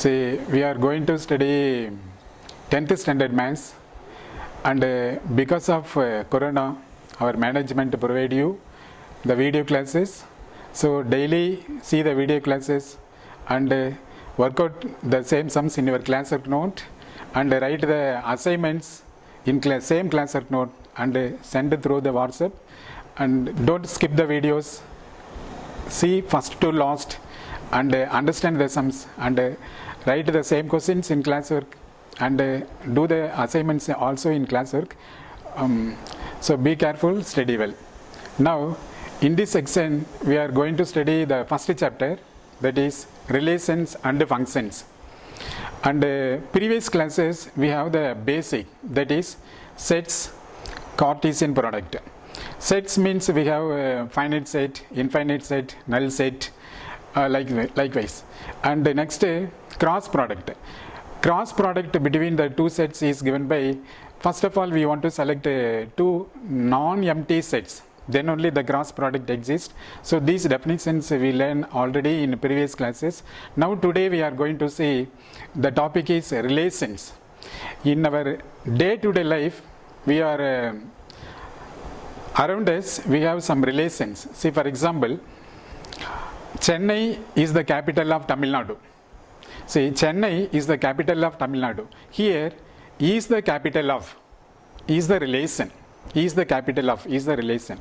See, we are going to study 10th standard maths, and because of corona, our management provide you the video classes. So daily see the video classes and work out the same sums in your classwork note and write the assignments in same classwork note and send it through the WhatsApp, and don't skip the videos. See first to last and understand the sums and write the same questions in classwork and do the assignments also in classwork. So be careful, study well. Now in this section we are going to study the first chapter, that is relations and functions. And previous classes we have the basic, that is sets, Cartesian product. Sets means we have finite set, infinite set, null set, likewise. And next cross product. Cross product between the two sets is given by, first of all we want to select two non-empty sets, then only the cross product exists. So these definitions we learned already in previous classes. Now today we are going to see the topic is relations. In our day-to-day life we are around us we have some relations. See, for example, Chennai is the capital of Tamil Nadu. See, Chennai is the capital of Tamil Nadu. Here is the capital of, is the relation, is the capital of, is the relation.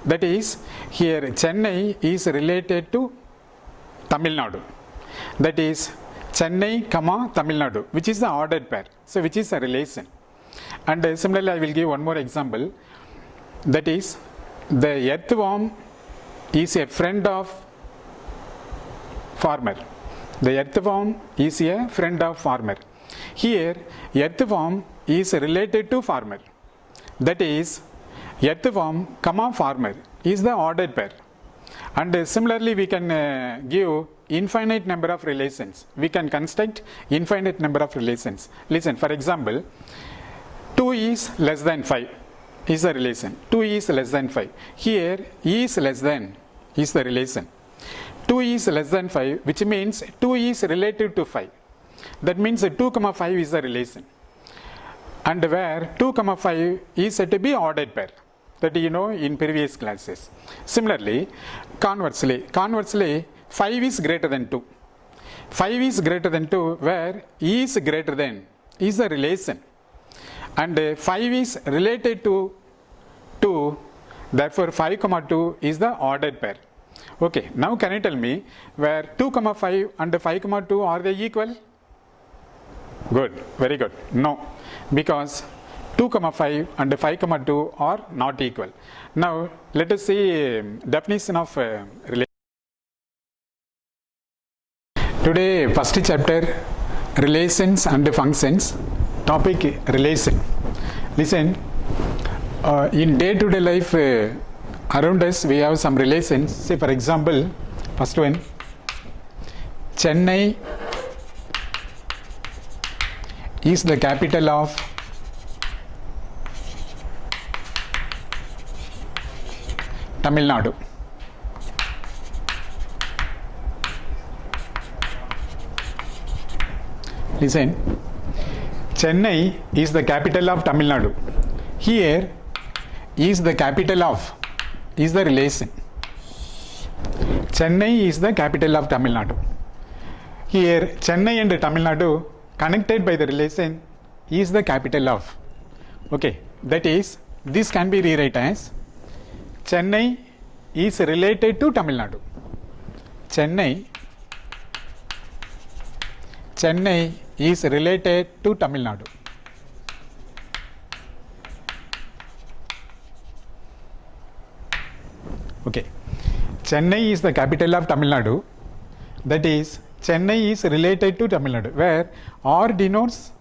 That is, here Chennai is related to Tamil Nadu. That is Chennai, Tamil Nadu, which is the ordered pair. So which is a relation. And similarly I will give one more example. That is, the earthworm is a friend of farmer. The earthworm is a friend of farmer. Here earthworm is related to farmer. That is, earthworm, farmer is the ordered pair. And similarly we can give infinite number of relations. We can construct infinite number of relations. Listen, for example, 2 is less than 5 is the relation. 2 is less than 5. Here is less than is the relation. 2 is less than 5, which means 2 is relative to 5. That means 2, 5 is the relation. And where 2, 5 is said to be ordered pair, that you know in previous classes. Similarly, conversely 5 is greater than 2. 5 is greater than 2, where is greater than is the relation. And 5 is related to 2, therefore 5, 2 is the ordered pair. Okay, now can you tell me where 2, 5 and 5, 2 are they equal? Good, very good. No, because 2, 5 and 5, 2 are not equal. Now let us see definition of relation. Today first chapter, relations and functions. Topic relation. Listen, in day-to-day life around us we have some relations. Say for example, first one, Chennai is the capital of Tamil Nadu. Listen, Chennai is the capital of Tamil Nadu. Here is the capital of is the relation. Chennai is the capital of Tamil Nadu. Here Chennai and Tamil Nadu connected by the relation is the capital of. Okay, that is, this can be rewritten as Chennai is related to Tamil Nadu. Chennai is related to Tamil Nadu. Okay, Chennai is the capital of Tamil Nadu. That is, Chennai is related to Tamil Nadu, where R denotes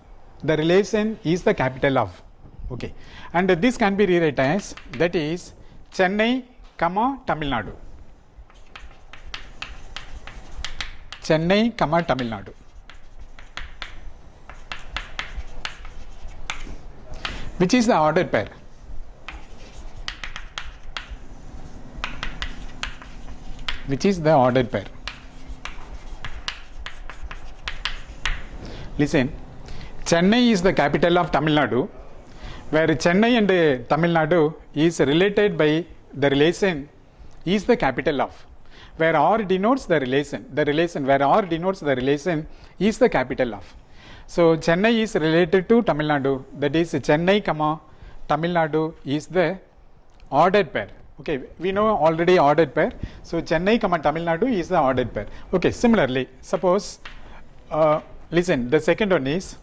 the relation is the capital of. Okay, and this can be rewritten as, that is, Chennai, Tamil Nadu. Chennai, Tamil Nadu. Which is the ordered pair? Which is the ordered pair? Listen, Chennai is the capital of Tamil Nadu, where Chennai and Tamil Nadu is related by the relation is the capital of, where R denotes the relation where R denotes the relation is the capital of. So Chennai is related to Tamil Nadu, that is Chennai comma Tamil Nadu is the ordered pair. Okay, we know already ordered pair, so Chennai comma Tamil Nadu is the ordered pair. Okay, similarly, suppose listen, the second one is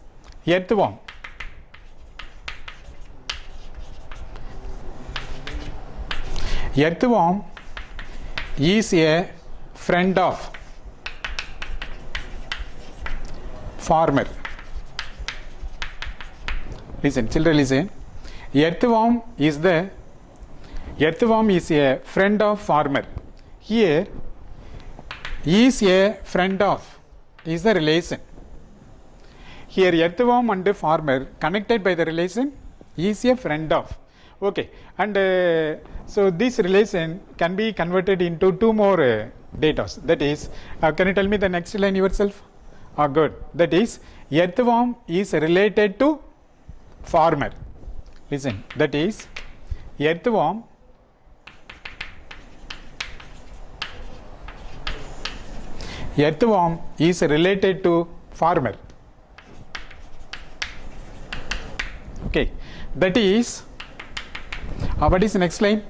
earthworm. Earthworm is a friend of farmer. Listen, children, listen. Earthworm is a friend of farmer. Here is a friend of is the relation. Here earthworm and farmer connected by the relation is a friend of. Okay, and so this relation can be converted into two more data. That is, can you tell me the next line yourself? Good. That is, earthworm is related to farmer. Listen, that is, earthworm is related to farmer. Okay, that is, what is the next line?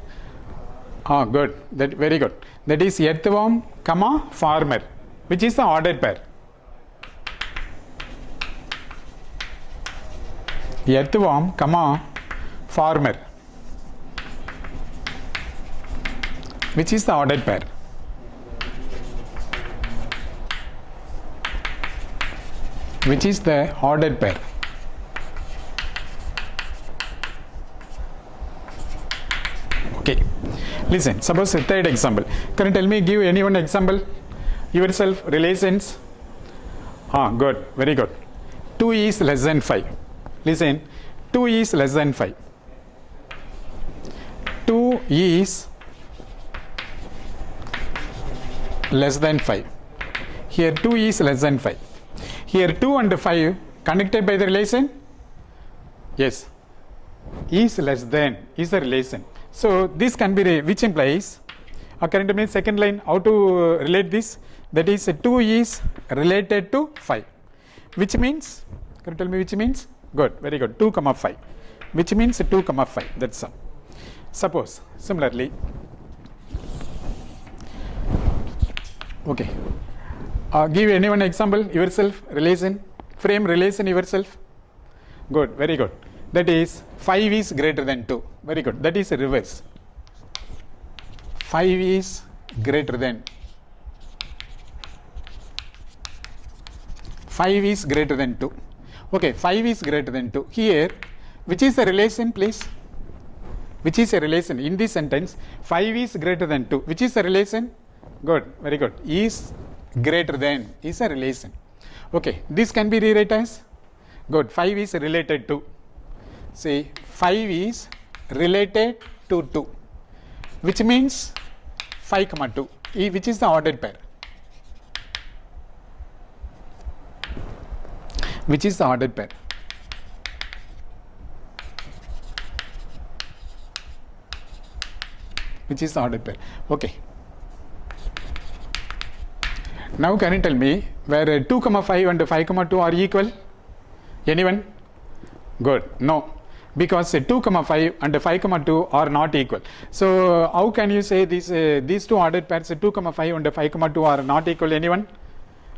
Good. That very good. That is earthworm comma farmer, which is the ordered pair. Earthworm comma farmer, which is the ordered pair. Which is the ordered pair. Okay, listen, suppose a third example. Can you tell me, give any one example yourself, relations? Good, very good. 2 is less than 5. Listen, 2 is less than 5. 2 is less than 5. Here 2 is less than 5. Here 2 and 5 connected by the relation? Yes, is less than is the relation. So this can be, which implies, according to me, second line, how to relate this? That is 2 is related to 5. Which means, can you tell me which means? Good, very good, 2 comma 5. Which means 2 comma 5, that's all. Suppose, similarly, okay, give any one example yourself, relation, frame relation yourself. Good, very good. That is 5 is greater than 2. Very good. That is reverse. 5 is greater than 5 is greater than 2. Okay, 5 is greater than 2. Here, which is the relation, please? Which is a relation in this sentence? 5 is greater than 2. Which is the relation? Good, very good. Is greater than is a relation. Okay, this can be rewrite as, good, 5 is related to. See, 5 is related to 2, which means 5 comma 2, which is the ordered pair. Which is the ordered pair. Which is the ordered pair. Okay. Now can you tell me where 2 comma 5 and 5 comma 2 are equal? Anyone? Good. No, because 2 comma 5 and 5 comma 2 are not equal. So how can you say these two ordered pairs 2 comma 5 and 5 comma 2 are not equal? Anyone?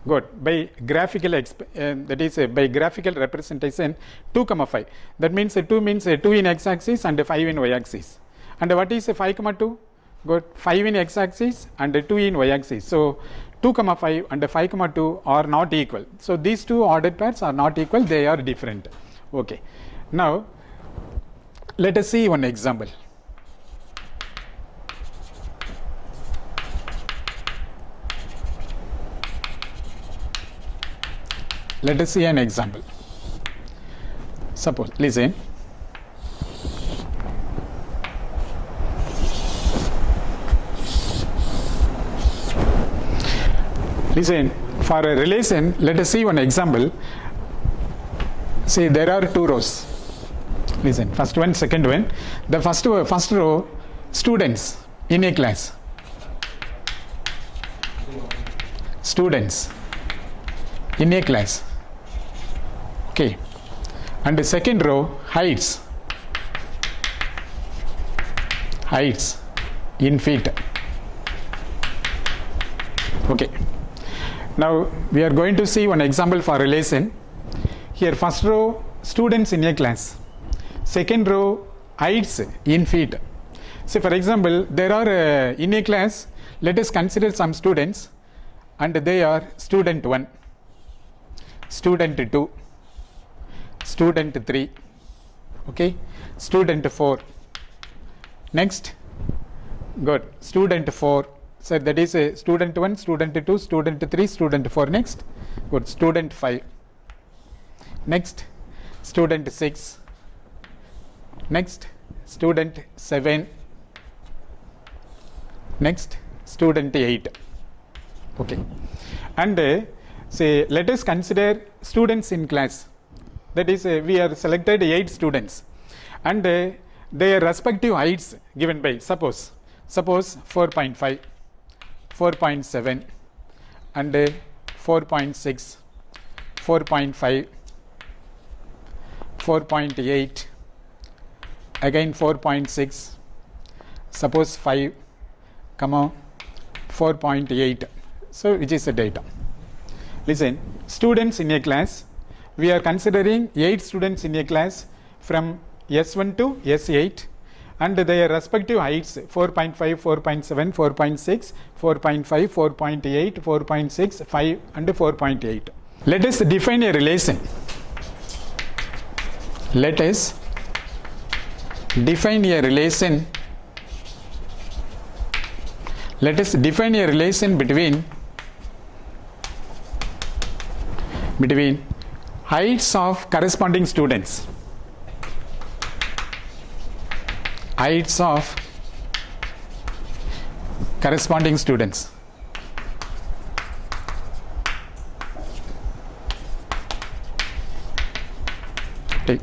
Good. By graphical that is by graphical representation, 2 comma 5. That means 2 means 2 in x-axis and 5 in y-axis. And what is 5 comma 2? Good. 5 in x-axis and 2 in y-axis. So 2 comma 5 and 5 comma 2 are not equal. So these two ordered pairs are not equal, they are different. Okay. Now let us see one example. Let us see an example. Suppose, listen. Listen, for a relation, let us see one example. See, there are two rows. Listen, first one, second one. The first row, students in a class. Students in a class. Okay. And the second row, heights. Heights in feet. Okay. Now we are going to see one example for relation. Here, first row, students in a class. Second row, heights in feet. So for example, there are in a class, let us consider some students, and they are student 1, student 2, student 3, okay, student 4. Next, good, student 4. So that is a student 1, student 2, student 3, student 4. Next, good, student 5. Next, student 6. Next, student 7. Next, student 8. Okay. And say, let us consider students in class. That is, we are selected 8 students. And their respective heights given by, suppose 4.5, 4.7, and 4.6, 4.5, 4.8, again 4.6, suppose 5, 4.8. So which is the data? Listen, students in a class, we are considering 8 students in a class from S1 to S8, and their respective heights 4.5, 4.7, 4.6, 4.5, 4.8, 4.6, 5, and 4.8. Let us define a relation. Let us define a relation. Let us define a relation between heights of corresponding students. Heights of corresponding students.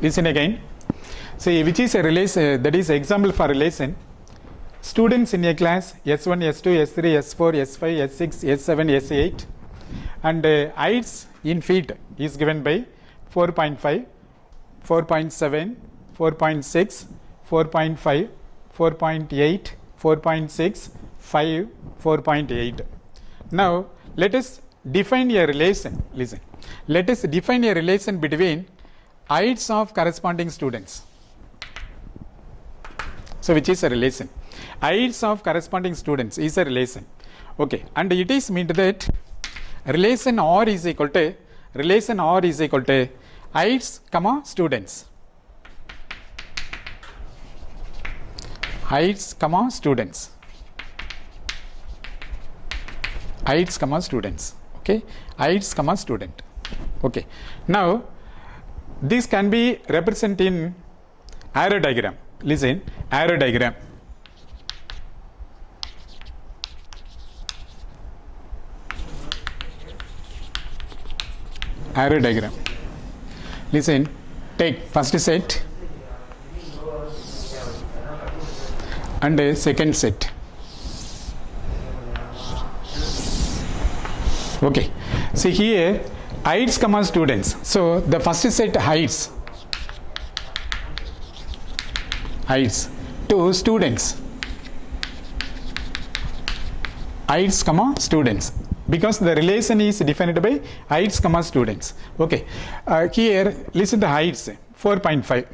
Listen again. See, which is a relation, that is example for relation. Students in a class S1, S2, S3, S4, S5, S6, S7, S8, and heights in feet is given by 4.5, 4.7, 4.6, 4.5, 4.8, 4.6, 5, 4.8. Now let us define a relation. Listen, let us define a relation between heights of corresponding students. So which is a relation? Heights of corresponding students is a relation. Okay, and it is meant that relation R is equal to heights comma students. Heights comma students. Heights comma students. Okay, heights comma student. Okay, now this can be represented in arrow diagram. Listen, arrow diagram. Arrow diagram. Listen, take first set and second set. Okay, see here heights comma students. So the first set heights to students, heights comma students, because the relation is defined by heights comma students. Okay, here listen the heights 4.5.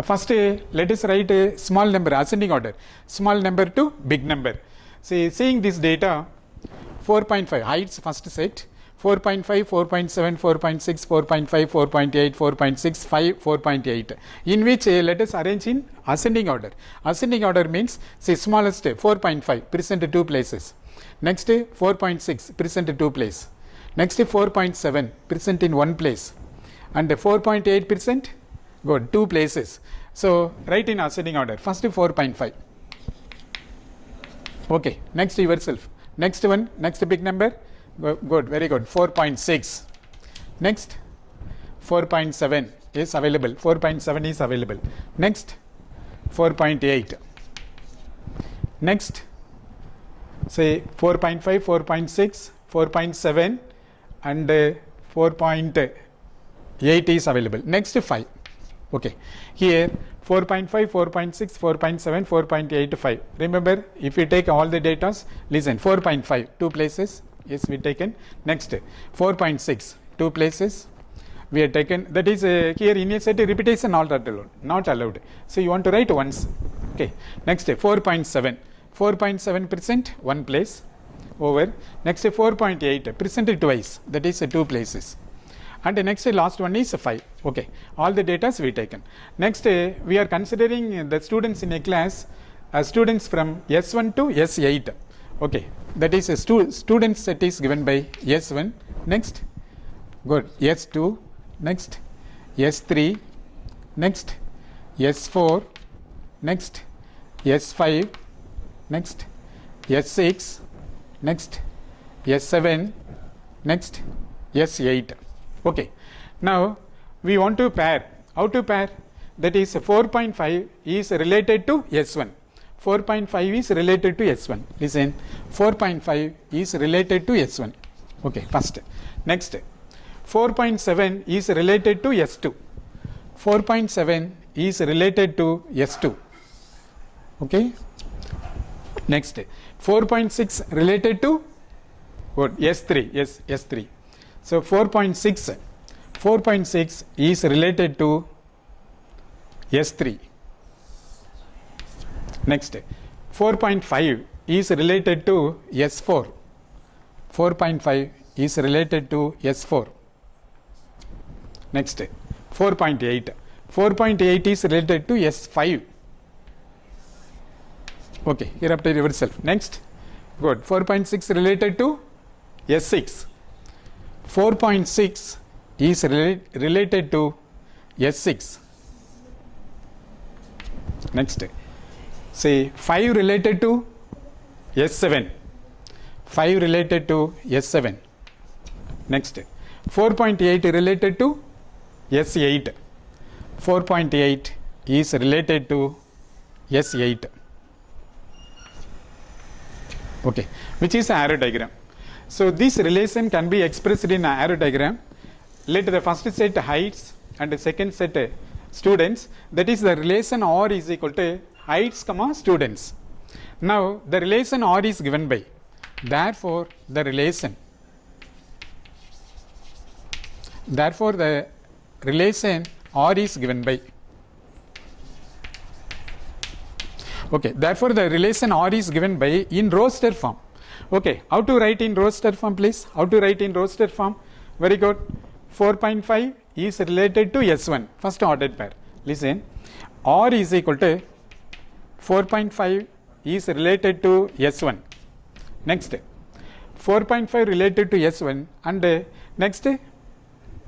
First let us write a small number, ascending order, small number to big number. See, seeing this data, 4.5 heights first set, 4.5, 4.7, 4.6, 4.5, 4.8, 4.6, 5, 4.8, in which let us arrange in ascending order. Ascending order means, say, smallest 4.5 present 2 places, next 4.6 present 2 places, next 4.7 present in 1 place, and 4.8 present good 2 places. So write in ascending order, first 4.5. Okay, next yourself, next one, next big number, good, very good, 4.6, next 4.7 is available. 4.7 is available. Next, 4.8. Next, say 4.5, 4.6, 4.7 and 4.8 is available. Next 5. Okay, here 4.5, 4.6, 4.7, 4.85. Remember, if we take all the data, listen, 4.5, 2 places, yes, we taken. Next, 4.6, 2 places, we have taken. That is here in a set repetition not allowed. So you want to write once. Okay, next 4.7, 4.7%, 1 place over. Next 4.8, presented twice, that is 2 places. And the next last one is 5. Okay, all the data we taken. Next we are considering the students in a class, students from S1 to S8. Okay, that is a student set is given by S1. Next, good, S2. Next, S3. Next, S4. Next, S5. Next, S6. Next, S7. Next, S8. Okay, now we want to pair. How to pair? That is 4.5 is related to S1. 4.5 is related to S1. Listen, 4.5 is related to S1. Okay, first. Next, 4.7 is related to S2. 4.7 is related to S2. Okay. Next, 4.6 related to what? S3. Yes, S3. So 4.6 is related to S3. Next, 4.5 is related to S4. 4.5 is related to S4. Next, 4.8. 4.8 is related to S5. Okay, here after yourself. Next, good. 4.6 related to S6. 4.6 is related to S6. Next, say 5 related to S7. 5 related to S7. Next, 4.8 related to S8. 4.8 is related to S8. Okay, which is an arrow diagram. So this relation can be expressed in an arrow diagram. Let the first set heights and the second set students. That is the relation R is equal to heights comma students. Now the relation R is given by. Therefore the relation R is given by. Okay, therefore the relation R is given by in roster form. Okay, how to write in roster form, please? How to write in roster form? Very good. 4.5 is related to S1, first ordered pair. Listen, R is equal to 4.5 is related to S1. Next, 4.5 related to S1 and next,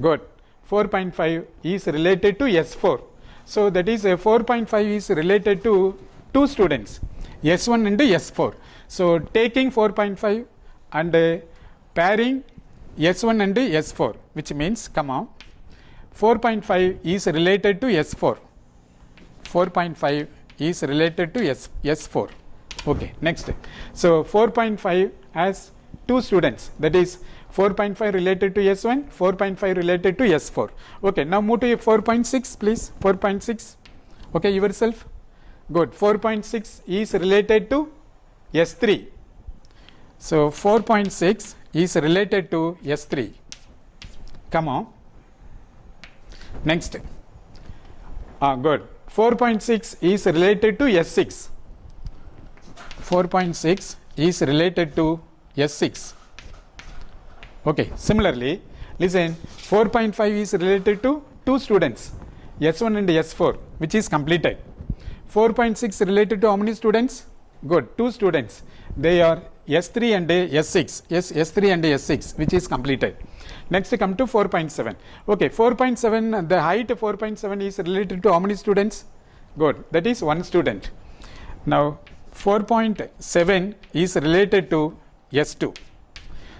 good, 4.5 is related to S4. So that is 4.5 is related to 2 students, S1 and S4. So taking 4.5 and pairing S1 and S4, which means, come on, 4.5 is related to S4. 4.5 is related to S4. Okay, next. So 4.5 has 2 students, that is 4.5 related to S1, 4.5 related to S4. Okay, now move to 4.6, please. 4.6. Okay, yourself. Good. 4.6 is related to S3. So 4.6 is related to S3. Come on. Next. Good. 4.6 is related to S6. 4.6 is related to S6. Okay. Similarly, listen, 4.5 is related to 2 students, S1 and S4, which is completed. 4.6 related to how many students? Good, 2 students. They are S3 and S6. Yes, S3 and S6, which is completed. Next, come to 4.7. Okay, 4.7, the height 4.7 is related to how many students? Good, that is 1 student. Now, 4.7 is related to S2.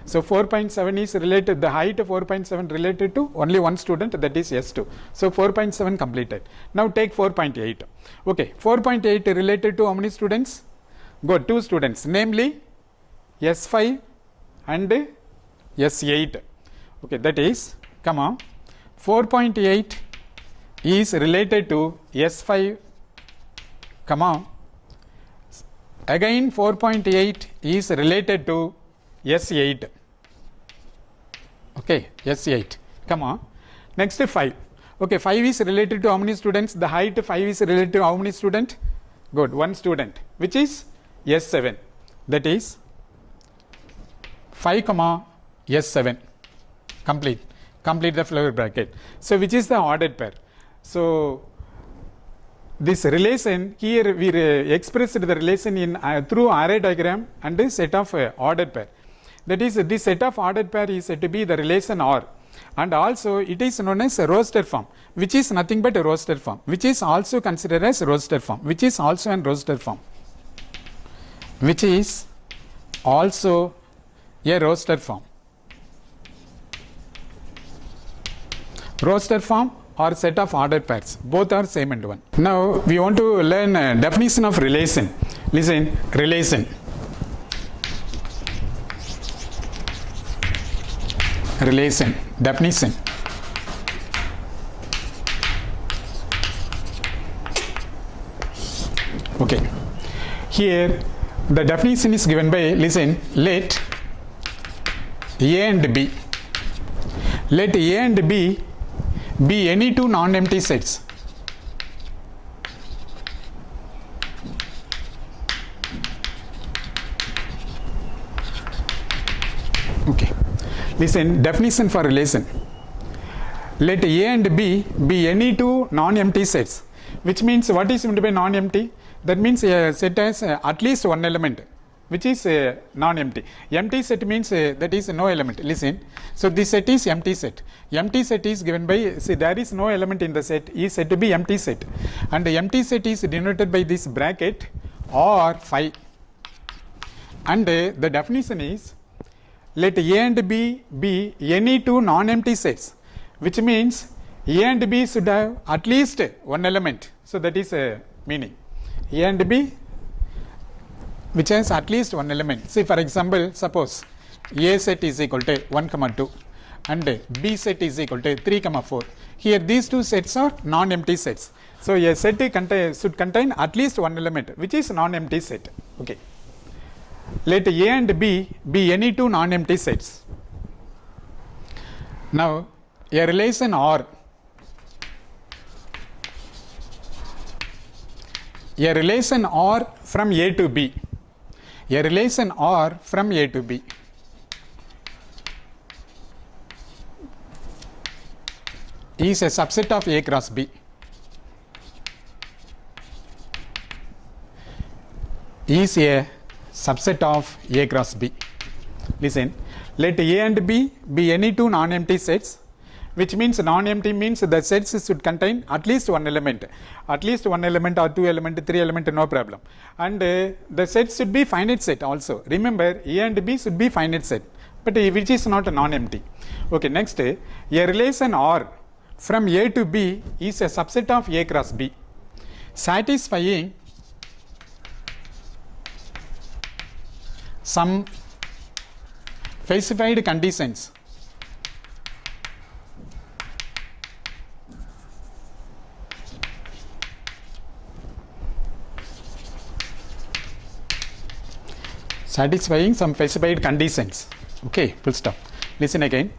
So 4.7 is related, the height 4.7 related to only one student, that is S2. So 4.7 completed. Now take 4.8. Okay, 4.8 related to how many students? Good, 2 students, namely S5 and S8. Okay, that is, come on, 4.8 is related to S5, come on, again 4.8 is related to S8. Okay, S8, come on. Next 5. Okay, 5 is related to how many students? The height 5 is related to how many students? Good, 1 student, which is S7. That is 5 comma S7. Complete the flower bracket. So which is the ordered pair? So this relation here we expressed the relation in through array diagram and a set of ordered pair. That is, this set of ordered pair is said to be the relation R, and also it is known as a roster form, which is nothing but a roster form, which is also considered as roster form, which is also an roster form, which is also a roster form. Roster form or set of ordered pairs, both are same and one. Now we want to learn definition of relation. Listen, relation. Relation, definition. Okay, here the definition is given by, listen, let A and B, let A and B be any two non-empty sets okay. Listen, definition for relation. Let A and B be any two non-empty sets, which means what is meant by non-empty? That means a set has at least one element, which is non-empty. Empty set means that is no element. Listen, so this set is empty set. Empty set is given by, see, there is no element in the set, is said to be empty set, and the empty set is denoted by this bracket or phi. And the definition is, let A and B be any two non-empty sets, which means A and B should have at least one element. So that is meaning. A and B which has at least one element. See, for example, suppose A set is equal to 1, 2 and B set is equal to 3, 4. Here these two sets are non-empty sets. So a set should contain at least one element, which is non-empty set. Okay. Let A and B be any two non-empty sets. Now a relation R, a relation R from A to B, a relation R from A to B is a subset of A cross B, is a subset of A cross B. Listen, let A and B be any two non-empty sets, which means non-empty means the sets should contain at least one element or 2 element, 3 element, no problem. And the set should be finite set also. Remember, A and B should be finite set, but which is not a non-empty. Okay, next, a relation R from A to B is a subset of A cross B, satisfying some specified conditions satisfying some specified conditions. Okay, full stop. Listen again.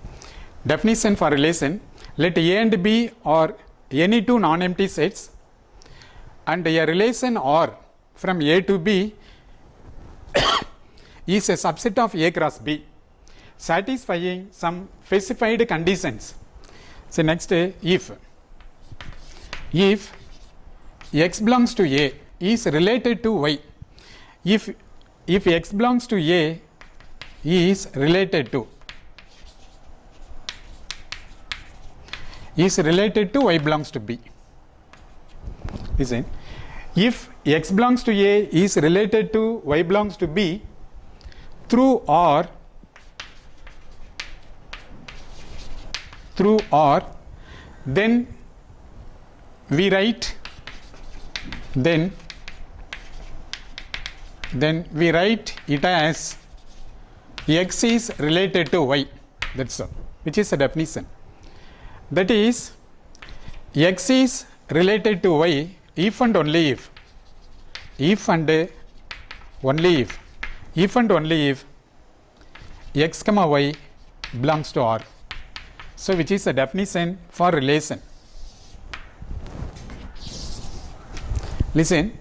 Definition for relation. Let A and B are any two non-empty sets, and a relation R from A to B is a subset of A cross B, satisfying some specified conditions. So next, if X belongs to A is related to Y, if X belongs to A is related to Y belongs to B. Listen, if X belongs to A is related to Y belongs to B through R, through R, then we write it as x is related to y. That's all, which is a definition. That is, x is related to y if and only if x comma y belongs to R. So which is a definition for relation. Listen,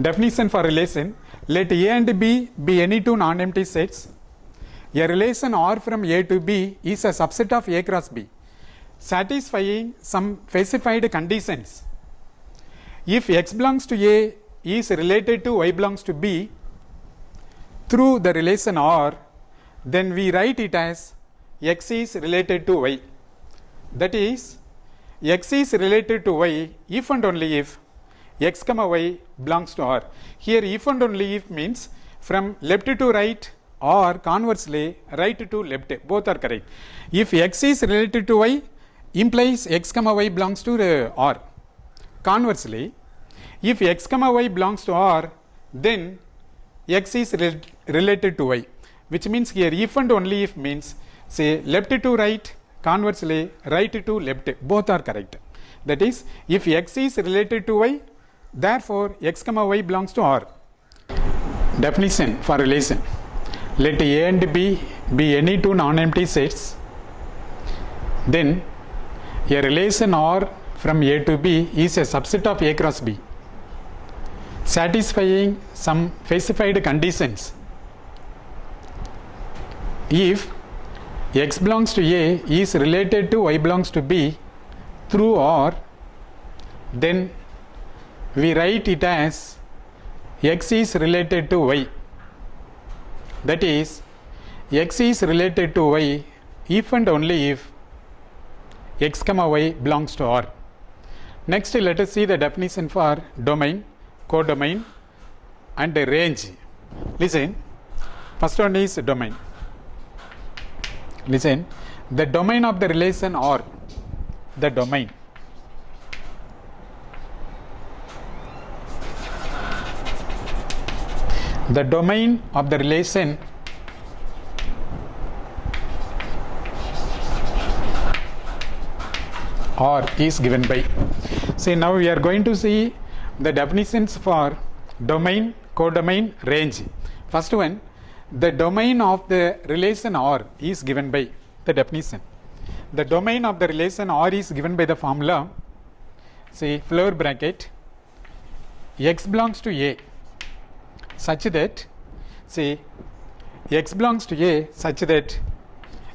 definition for relation: let A and B be any two non-empty sets. A relation R from A to B is a subset of A cross B, satisfying some specified conditions. If x belongs to A is related to y belongs to B through the relation R, then we write it as x is related to y. That is, x is related to y if and only if x comma y belongs to R. Here if and only if means from left to right or conversely right to left, both are correct. If x is related to y implies x comma y belongs to R. Conversely, if x comma y belongs to R, then x is related to y, which means here if and only if means say left to right, conversely right to left, both are correct. That is, if x is related to y, therefore x comma y belongs to R. Definition for relation: let A and B be any two non-empty sets, then a relation R from A to B is a subset of A cross B, satisfying some specified conditions. If x belongs to A is related to y belongs to B through R, then we write it as x is related to y. That is, x is related to y if and only if x comma y belongs to R. Next, let us see the definition for domain, codomain and range. Listen, first one is domain. Listen, the domain of the relation R, the domain of the relation R is given by. See, now we are going to see the definitions for domain, codomain, range. First one, the domain of the relation R is given by the definition. The domain of the relation R is given by the formula, see, floor bracket, x belongs to A such that, see, x belongs to A such that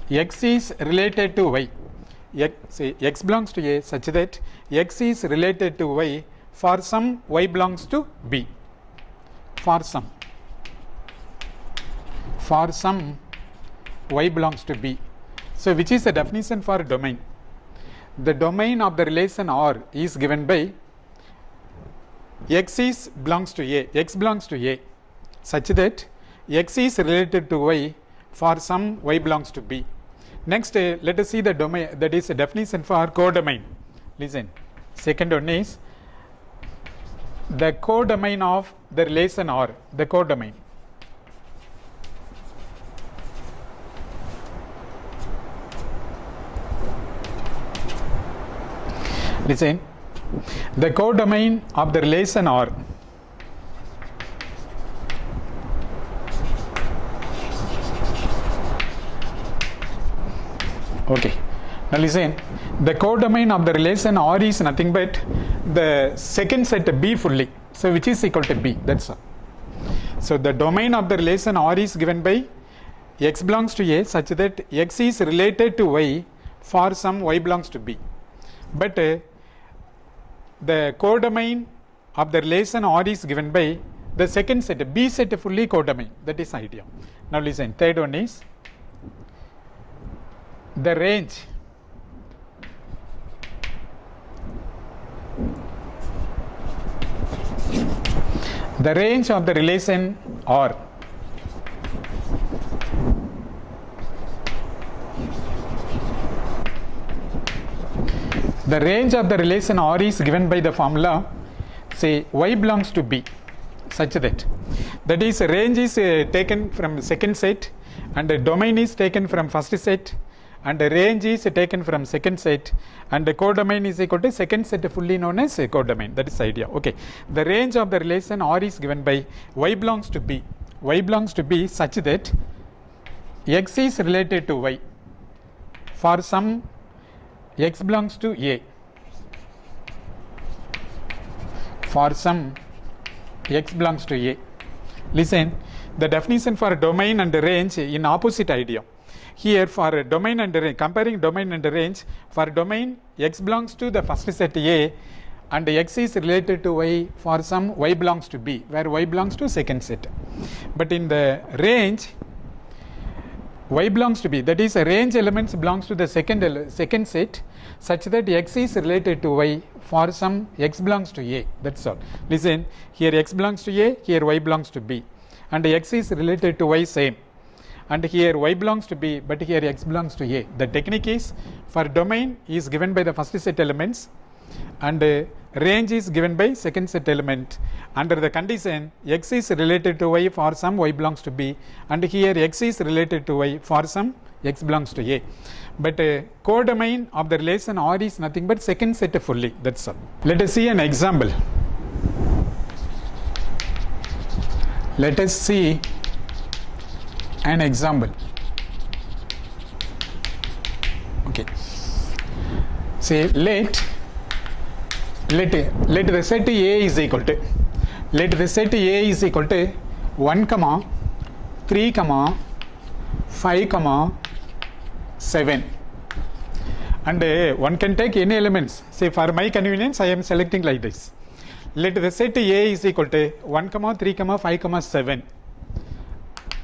x is related to y. X belongs to A such that x is related to y for some y belongs to B. For some y belongs to B. So which is the definition for domain? The domain of the relation R is given by x belongs to A such that x is related to y for some y belongs to B. Next, let us see the domain, that is a definition for codomain. Listen, second one is the codomain of the relation R, the codomain. Listen, the codomain of the relation R okay. Now listen, the codomain of the relation R is nothing but the second set B fully, so which is equal to B, that's all. So the domain of the relation R is given by x belongs to A such that x is related to y for some y belongs to B. But the codomain of the relation R is given by the second set, B set fully codomain, that is idea. Now listen, third one is the range of the relation R. the range of the relation R is given by the formula, say y belongs to B, such that is range is taken from second set and the domain is taken from first set and the range is taken from second set and the codomain is equal to second set fully known as a codomain. That is the idea. Okay, the range of the relation R is given by y belongs to B, y belongs to B such that x is related to y for some x belongs to A, for some x belongs to A. Listen, the definition for domain and range in opposite idea. Here for domain and range, comparing domain and range, for domain x belongs to the first set A and x is related to y for some y belongs to B, where y belongs to second set. But in the range, y belongs to B, that is range elements belongs to the second set such that x is related to y for some x belongs to A. That's all. Listen, here x belongs to A, here y belongs to B, and x is related to y same, and here y belongs to B, but here x belongs to A. The technique is for domain is given by the first set elements and range is given by second set element. Under the condition x is related to y for some y belongs to B, and here x is related to y for some x belongs to A. But codomain of the relation R is nothing but second set fully. That's all. Let us see an example. Let us see an example. Okay, say let the set A is equal to, let the set A is equal to 1 comma 3 comma 5 comma 7, and one can take any elements. Say for my convenience I am selecting like this. Let the set A is equal to 1 comma 3 comma 5 comma 7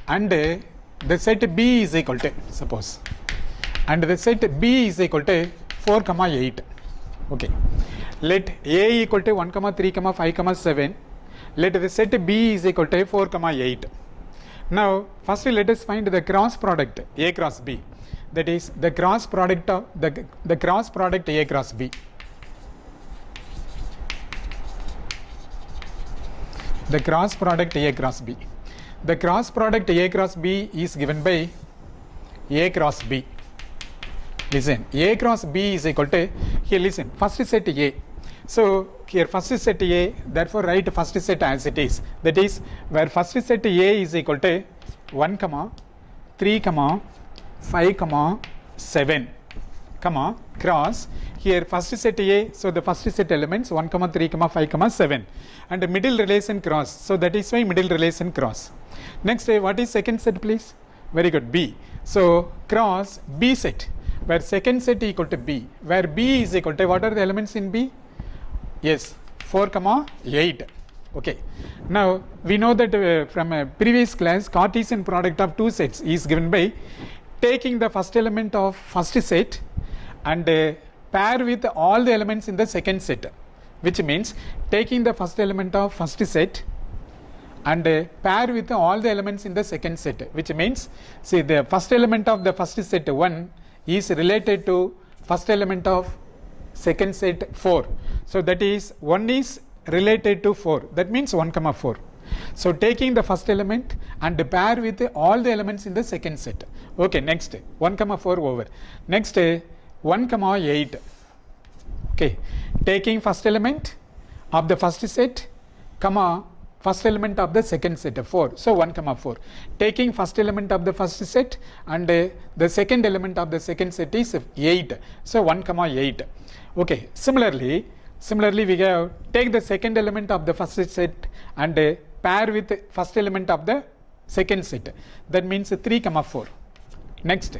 and the set B is equal to, suppose, and the set B is equal to 4 comma 8. Okay, let A equal to 1 comma 3 comma 5 comma 7, let the set B is equal to 4 comma 8. Now first let us find the cross product A cross B, that is the cross product of the cross product A cross B. The cross product A cross B. The cross product A cross B is given by A cross B. Listen, A cross B is equal to, here listen, first set A. So here first set A, therefore write first set as it is. That is where first set A is equal to 1 comma 3 comma 5 comma 7 comma cross, here first set A, so the first set elements 1 comma 3 comma 5 comma 7 and the middle relation cross, so that is why middle relation cross. Next, what is second set please? Very good, B. So cross B set, where second set equal to B, where B is equal to, what are the elements in B? Yes, 4 comma 8. Okay, now we know that from a previous class Cartesian product of two sets is given by taking the first element of first set and pair with all the elements in the second set, which means taking the first element of first set and pair with all the elements in the second set, which means see the first element of the first set 1 is related to first element of second set 4. So that is 1 is related to 4, that means 1 comma 4. So taking the first element and pair with all the elements in the second set. Okay, next 1 comma 4 over. Next 1 comma 8. Okay, taking first element of the first set comma first element of the second set 4, so 1 comma 4. Taking first element of the first set and the second element of the second set is 8, so 1 comma 8. Okay, similarly we have take the second element of the first set and pair with first element of the second set, that means 3 comma 4. Next,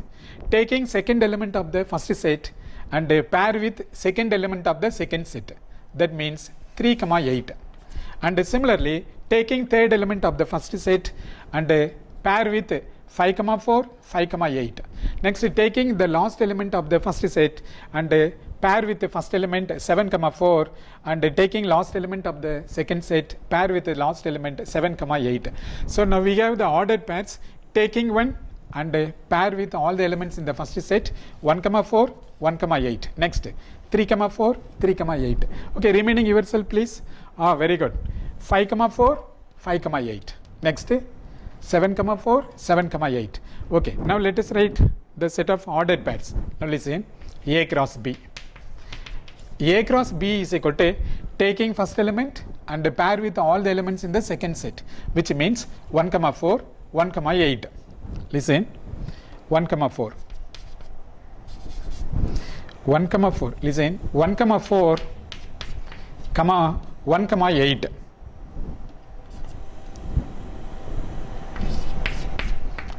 taking second element of the first set and pair with second element of the second set, that means 3 comma 8. And similarly taking third element of the first set and pair with 5 comma 4, 5 comma 8. Next, taking the last element of the first set and pair with the first element 7 comma 4 and taking last element of the second set, pair with the last element 7 comma 8. So now we have the ordered pairs, taking one, and pair with all the elements in the first set 1 comma 4 1 comma 8. Next 3 comma 4 3 comma 8. Okay, remaining yourself please. Very good. 5 comma 4 5 comma 8. Next 7 comma 4 7 comma 8. Okay, now let us write the set of ordered pairs. Now listen, A cross B. A cross B is equal to taking first element and pair with all the elements in the second set, which means 1 comma 4 1 comma 8. Listen, 1 comma 4 1 comma 4. Listen, 1 comma 4 comma 1 comma 8.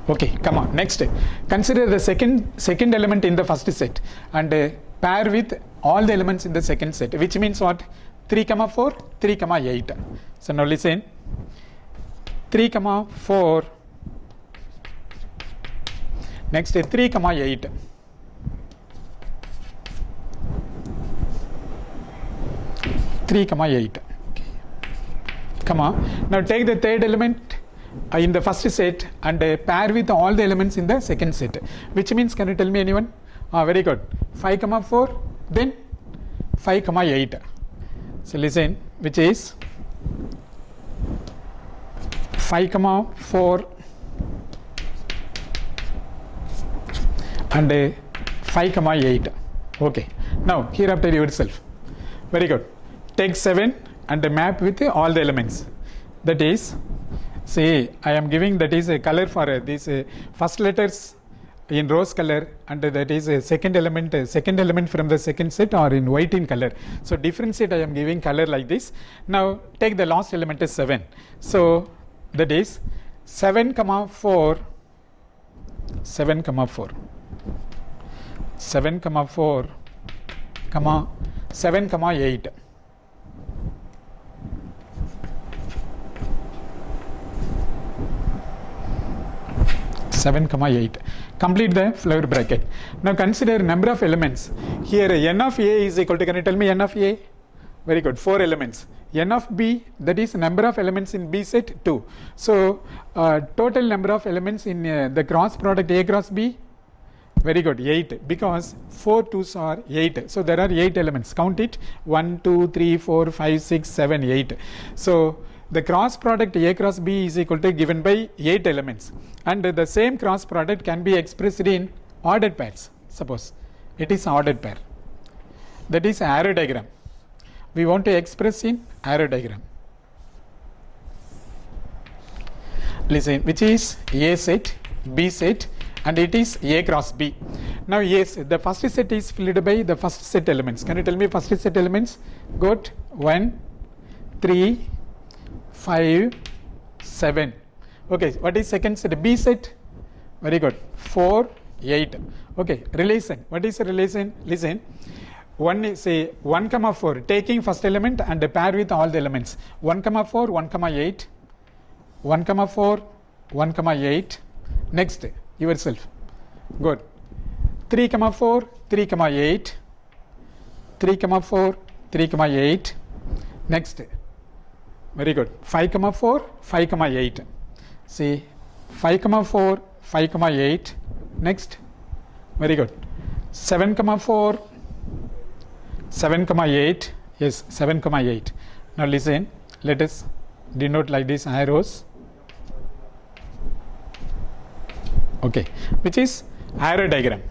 Okay, come on. Next, consider the second element in the first set and pair with all the elements in the second set, which means what? 3 comma 4 3 comma 8. So now listen, 3 comma 4, next 3 comma 8. Three comma 8. Okay. Come on. Now take the third element in the first set and pair with all the elements in the second set, which means, can you tell me anyone? Very good. 5 comma 4, then 5 comma 8. So listen, which is 5 comma 4 and 5 comma 8. Okay. Now hereafter yourself. Very good. Take 7 and map with all the elements. That is, say I am giving that is a color for these first letters in rose color, and that is a second element from the second set or in white in color. So differentiate, I am giving color like this. Now take the last element is 7. So that is 7 comma 4 7 comma 4 7 comma 4 comma 7 comma 8. 7 comma 8. Complete the flower bracket. Now consider number of elements. Here n of A is equal to, can you tell me n of A? Very good, 4 elements. N of B, that is number of elements in B set 2. So total number of elements in the cross product A cross B, very good, 8, because 4 2s are 8. So there are 8 elements. Count it, 1 2 3 4 5 6 7 8. So the cross product A cross B is equal to given by 8 elements, and the same cross product can be expressed in ordered pairs. Suppose it is ordered pair, that is arrow diagram. We want to express in arrow diagram. Listen, which is A set, B set, and it is A cross B. Now yes, the first set is filled by the first set elements. Can you tell me first set elements? Good. 1 3 5 7. Okay, what is second set? B set. Very good. 4 8. Okay, relation. What is the relation? Listen, one is say 1 comma 4, taking first element and pair with all the elements. 1 comma 4 1 comma 8, 1 comma 4 1 comma 8. Next, yourself. Good. 3 comma 4 3 comma 8, 3 comma 4 3 comma 8. Next, very good, 5 comma 4 5 comma 8. See, 5 comma 4 5 comma 8. Next, very good, 7 comma 4 7 comma 8. Yes, 7 comma 8. Now listen, let us denote like this arrows. Okay, which is arrow diagram.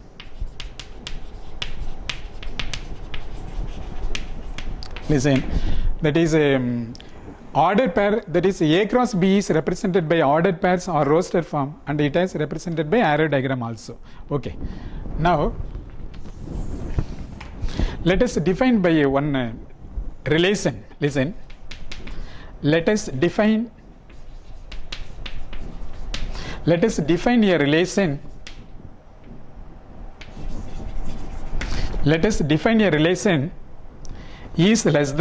Listen, that is ordered pair, that is A cross B is represented by ordered pairs or roster form, and it is represented by arrow diagram also. Okay, now let us define by one relation. Listen, let us define a relation. Let us define a relation is less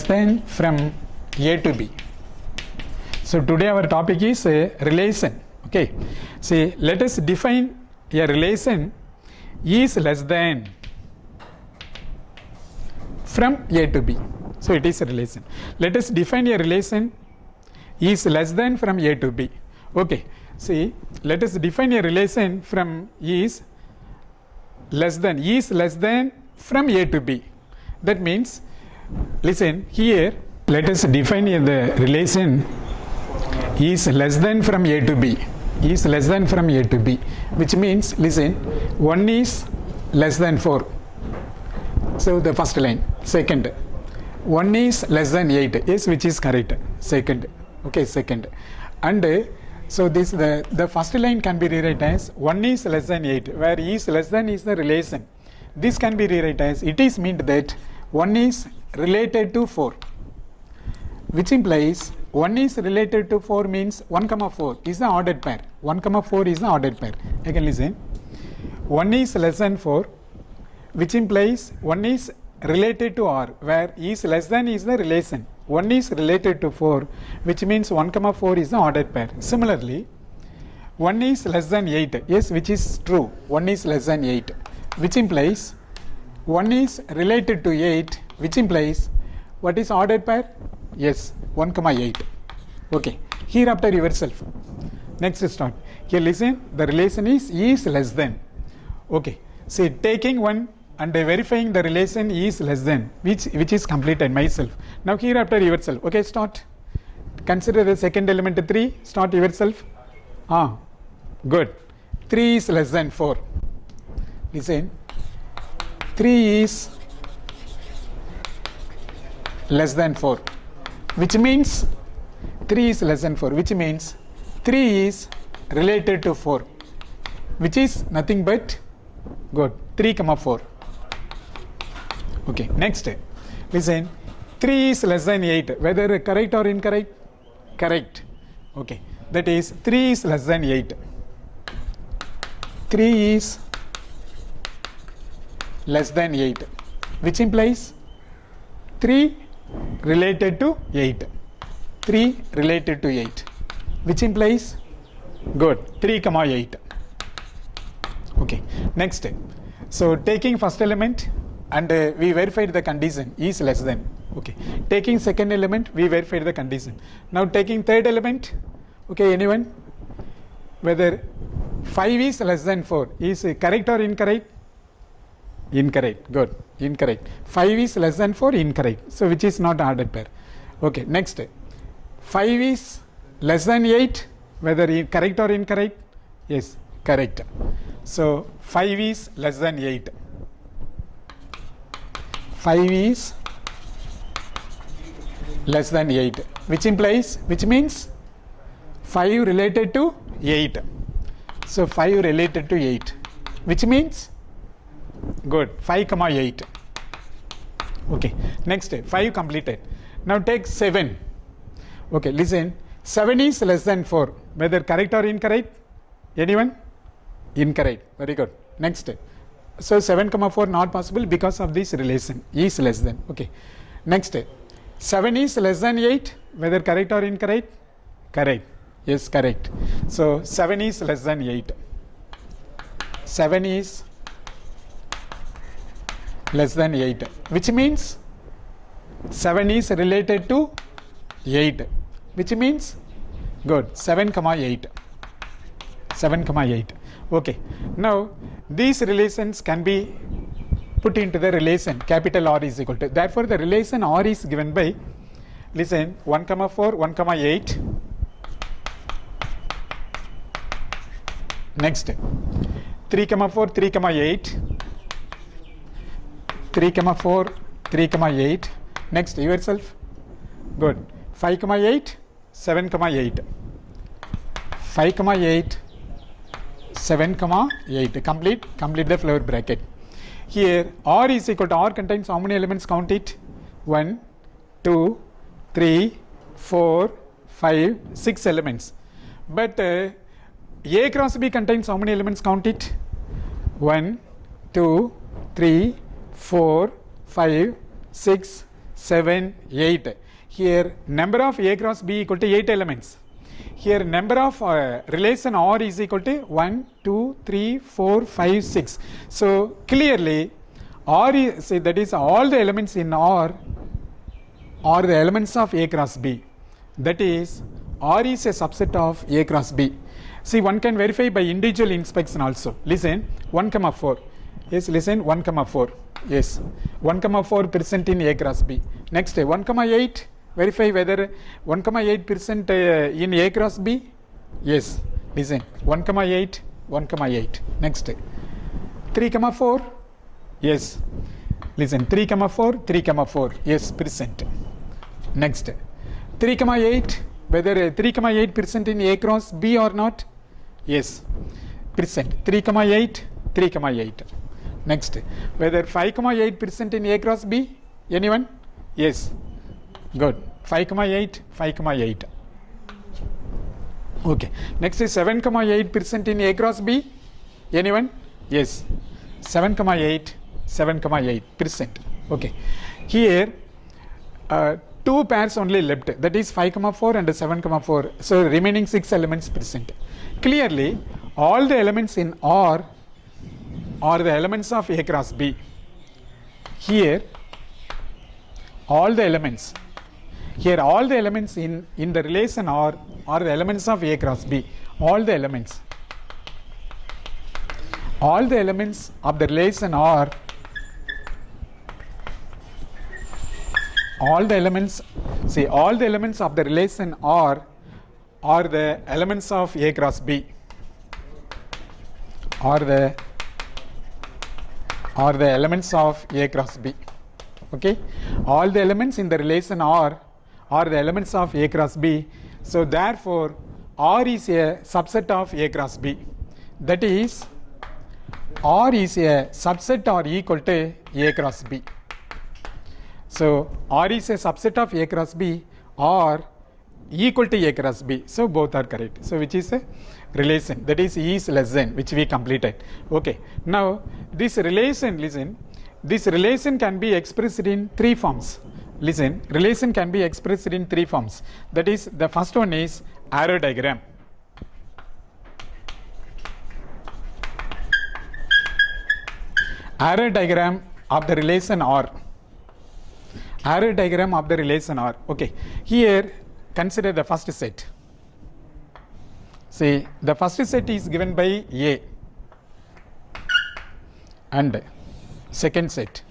than from A to B. So today our topic is relation. Okay, see, let us define a relation is less than from A to B. So it is a relation. Let us define a relation is less than from A to B. Okay, see, let us define a relation from is less than from A to B. That means, listen here, let us define the relation is less than from A to B, is less than from A to B, which means, listen, 1 is less than 4. So the first line. Second, 1 is less than 8, yes, which is correct. Second, okay, second. And so this the first line can be rewritten as 1 is less than 8, where is less than is the relation. This can be rewritten as it is meant that 1 is related to 4, which implies 1 is related to 4 means 1 comma 4 is the ordered pair. 1 comma 4 is the ordered pair. Again listen, 1 is less than 4, which implies 1 is related to R, where is less than is the relation. 1 is related to 4, which means 1 comma 4 is the ordered pair. Similarly, 1 is less than 8, yes, which is true. 1 is less than 8, which implies 1 is related to 8, which implies what is ordered pair? Yes, 1 comma 8. Okay, here after yourself. Next start. Here listen, the relation is less than. Okay, see, taking one and verifying the relation is less than, which is completed myself. Now here after yourself. Okay, start. Consider the second element 3. Start yourself. Good. 3 is less than 4. Listen, 3 is less than 4, which means 3 is less than 4, which means 3 is related to 4, which is nothing but good 3 comma 4. Okay, next, listen, 3 is less than 8, whether correct or incorrect? Correct. Okay, that is 3 is less than 8. 3 is less than 8, which implies 3 related to 8. 3 related to 8, which implies good 3 comma 8. Okay, next, so taking first element and we verified the condition is less than. Okay, taking second element we verified the condition. Now taking third element. Okay, anyone, whether 5 is less than 4 is correct or incorrect? Incorrect. Good, incorrect. 5 is less than 4, incorrect, so which is not ordered pair. Okay, next, 5 is less than 8, whether correct or incorrect? Yes, correct. So 5 is less than 8. 5 is less than 8, which implies, which means 5 related to 8. So 5 related to 8, which means good 5 comma 8. Okay, next, 5 completed. Now take 7. Okay, listen, 7 is less than 4, whether correct or incorrect? Anyone? Incorrect. Very good. Next, so 7 comma 4 not possible because of this relation is less than. Okay, next, 7 is less than 8, whether correct or incorrect? Correct. Yes, correct. So 7 is less than 8. 7 is less than 8, which means 7 is related to 8, which means good 7 comma 8. 7 comma 8. Okay, now these relations can be put into the relation capital R is equal to, therefore the relation R is given by, listen, 1 comma 4, 1 comma 8. Next, 3 comma 4, 3 comma 8. 3 comma 4, 3 comma 8. Next, yourself. Good. 5 comma 8, 7 comma 8. 5 comma 8, 7 comma 8. Complete the floor bracket. Here R is equal to, R contains how many elements? Count it. 1, 2, 3, 4, 5, 6 elements. But A cross B contains how many elements? Count it. 1, 2, 3, 4, 5, 6, 7, 8. Here number of A cross B equal to 8 elements. Here number of relation R is equal to 1, 2, 3, 4, 5, 6. So clearly R is, that is all the elements in R are the elements of A cross B. That is R is a subset of A cross B. See, one can verify by individual inspection also. Listen, 1 comma 4. Yes, listen, 1 comma 4. Yes, 1 comma 4 percent in A cross B. Next, 1 comma 8. Verify whether 1 comma 8 percent in A cross B. Yes, listen, 1 comma 8, 1 comma 8. Next, 3 comma 4. Yes, listen, 3 comma 4, 3 comma 4. Yes, percent. Next, 3 comma 8. Whether 3 comma 8 percent in A cross B or not. Yes, percent. 3 comma 8, 3 comma 8. Next, whether 5 comma 8 percent in A cross B. Anyone? Yes, good. 5 comma 8, 5 comma 8. Okay. Next is 7 comma 8 percent in A cross B. Anyone? Yes, 7 comma 8, 7 comma 8 percent. Okay. Here 2 pairs only left, that is 5 comma 4 and 7 comma 4. So remaining 6 elements present. Clearly all the elements in R are the elements of A cross B. Here all the elements in the relation R are the elements of A cross B. All the elements of the relation R, all the elements of the relation R are the elements of A cross B, are the elements of A cross B. Okay, all the elements in the relation R are the elements of A cross B. So therefore R is a subset of A cross B. That is, R is a subset or equal to A cross B. So R is a subset of A cross B or equal to A cross B. So both are correct. So which is a relation, that is E is less than, which we completed. Okay. Now this relation, listen, this relation can be expressed in 3 forms. Listen, relation can be expressed in 3 forms. That is, the first one is arrow diagram. Arrow diagram of the relation R. Arrow diagram of the relation R. Okay. Here consider the first set. See, the first set is given by A and second set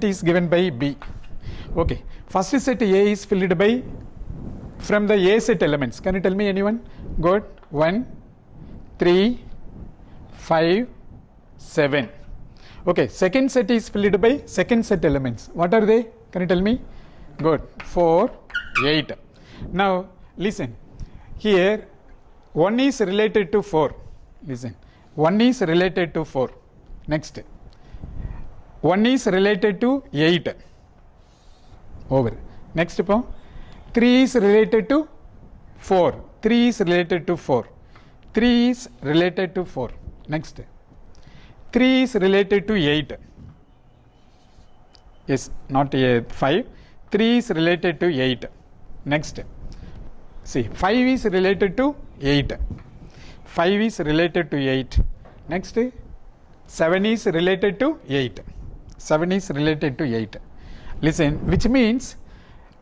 is given by B. Okay. First set A is filled by from the A set elements. Can you tell me anyone? Good. 1, 3, 5, 7. Okay. Second set is filled by second set elements. What are they? Can you tell me? Good. 4, 8. Now listen. Here 1 is related to 4. Listen. 1 is related to 4. Next. 1 is related to 8. Over. Next. 3 is related to 4. 3 is related to 4. 3 is related to 4. Next. 3 is related to 8. Yes, not 5. 3 is related to 8. Next. See, 5 is related to 8. 5 is related to 8. Next. 7 is related to 8. 7 is related to 8. Listen, which means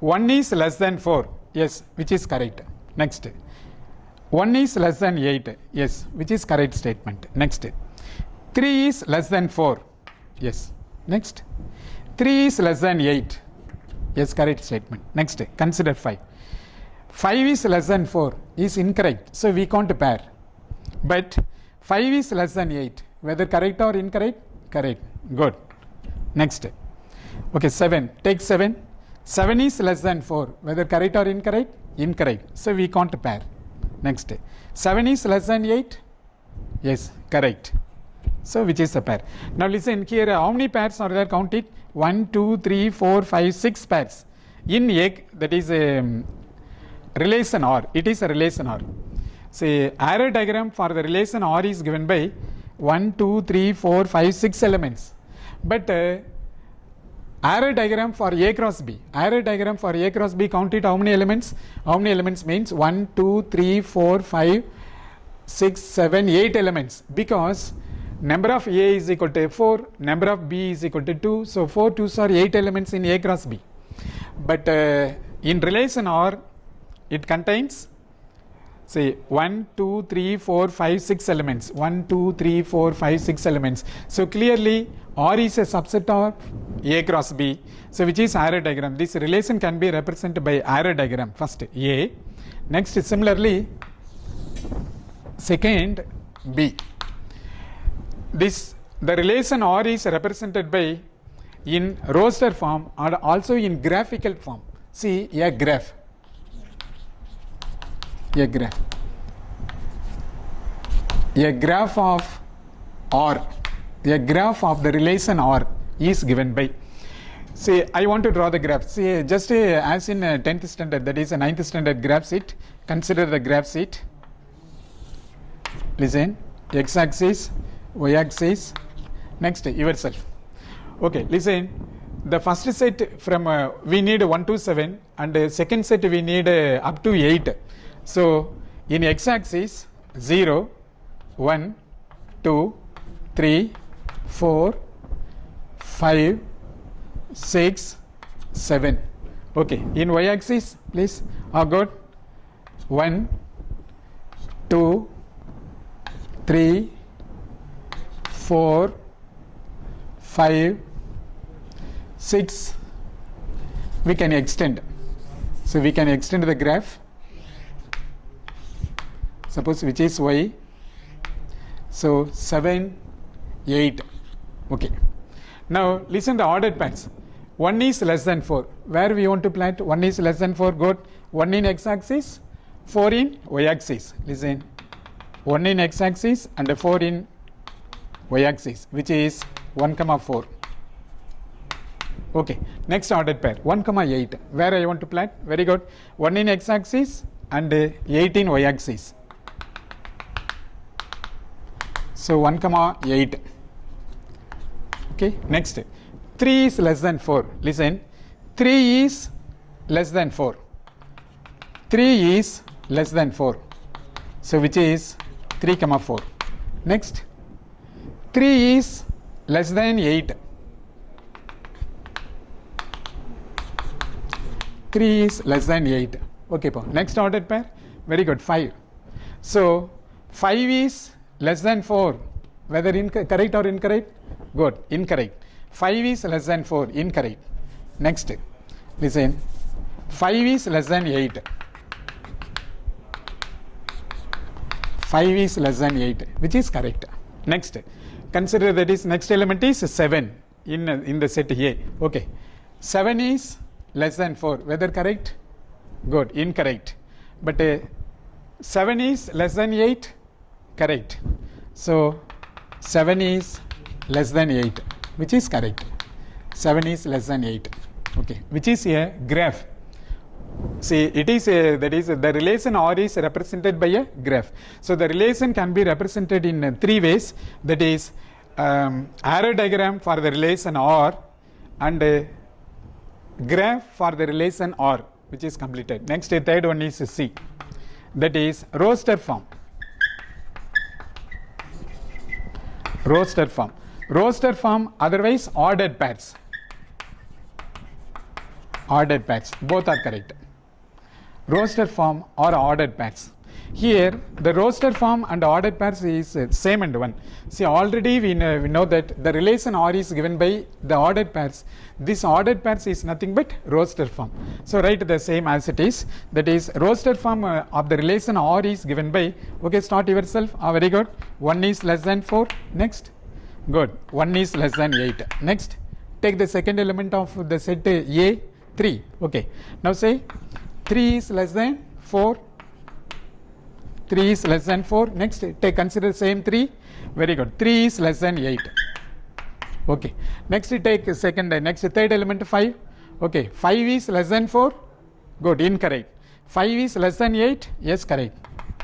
1 is less than 4. Yes, which is correct. Next. 1 is less than 8. Yes, which is correct statement. Next. 3 is less than 4. Yes. Next. 3 is less than 8. Yes, correct statement. Next. Consider 5. 5 is less than 4 is incorrect. So we can't pair. But 5 is less than 8. Whether correct or incorrect? Correct. Good. Next. Okay, 7. Take 7. 7 is less than 4. Whether correct or incorrect? Incorrect. So we can't pair. Next. 7 is less than 8? Yes, correct. So which is a pair? Now listen here, how many pairs are there? Count it. 1, 2, 3, 4, 5, 6 pairs. In A, that is a relation R. It is a relation R. Say arrow diagram for the relation R is given by 1, 2, 3, 4, 5, 6 elements. But arrow diagram for A cross B. Arrow diagram for A cross B, count it how many elements? How many elements means 1, 2, 3, 4, 5, 6, 7, 8 elements. Because number of A is equal to 4, number of B is equal to 2. So 4 2s are 8 elements in A cross B. But in relation R, it contains, say 1, 2, 3, 4, 5, 6 elements. 1, 2, 3, 4, 5, 6 elements. So clearly R is a subset of A cross B. So which is arrow diagram. This relation can be represented by arrow diagram. First A. Next similarly second B. The relation R is represented by in roster form or also in graphical form. See a graph. A graph of R, a graph of the relation R is given by, say I want to draw the graph. See just as in 10th standard, that is a 9th standard graph sheet. Consider the graph sheet. Listen, x axis, y axis, next yourself. Okay, listen, the first set from we need 1 to 7 and second set we need up to 8. So in x axis 0, 1, 2, 3, 4, 5, 6, 7. Okay, in y axis please got 1, 2, 3, 4, 5, 6. We can extend. So we can extend the graph. Suppose which is y. So 7, 8. Okay. Now listen the ordered pairs. 1 is less than 4. Where we want to plant 1 is less than 4. Good. 1 in x axis, 4 in y axis. Listen. 1 in x axis and 4 in y axis, which is 1, 4. Okay. Next ordered pair 1, 8. Where I want to plant? Very good. 1 in x axis and 8 in y axis. So 1, 8. Okay. Next 3 is less than 4. Listen. 3 is less than 4. 3 is less than 4. So which is 3, 4. Next 3 is less than 8. 3 is less than 8. Okay, next ordered pair. Very good. 5. So 5 is less than 4. Whether correct or incorrect? Good. Incorrect. 5 is less than 4. Incorrect. Next. Listen. 5 is less than 8. 5 is less than 8, which is correct. Next. Consider that is next element is 7 in the set A. Okay. 7 is less than 4. Whether correct? Good. Incorrect. But 7 is less than 8. Correct. So 7 is less than 8, which is correct. 7 is less than 8. Okay. Which is a graph. See, it is that is the relation R is represented by a graph. So the relation can be represented in 3 ways. That is arrow diagram for the relation R and graph for the relation R, which is completed. Next, third one is C. That is roster form. Roster form. Roster form, otherwise ordered pairs. Ordered pairs. Both are correct. Roster form or ordered pairs. Here the roster form and ordered pairs is same and one. See, already we know that the relation R is given by the ordered pairs. This ordered pairs is nothing but roster form. So write the same as it is. That is roster form of the relation R is given by. Okay, start yourself. Very good. 1 is less than 4. Next. Good. 1 is less than 8. Next. Take the second element of the set A, 3. Okay. Now say 3 is less than 4. 3 is less than 4. Next, consider same 3. Very good. 3 is less than 8. Okay. Next, take third element 5. Okay. 5 is less than 4. Good. Incorrect. 5 is less than 8. Yes, correct.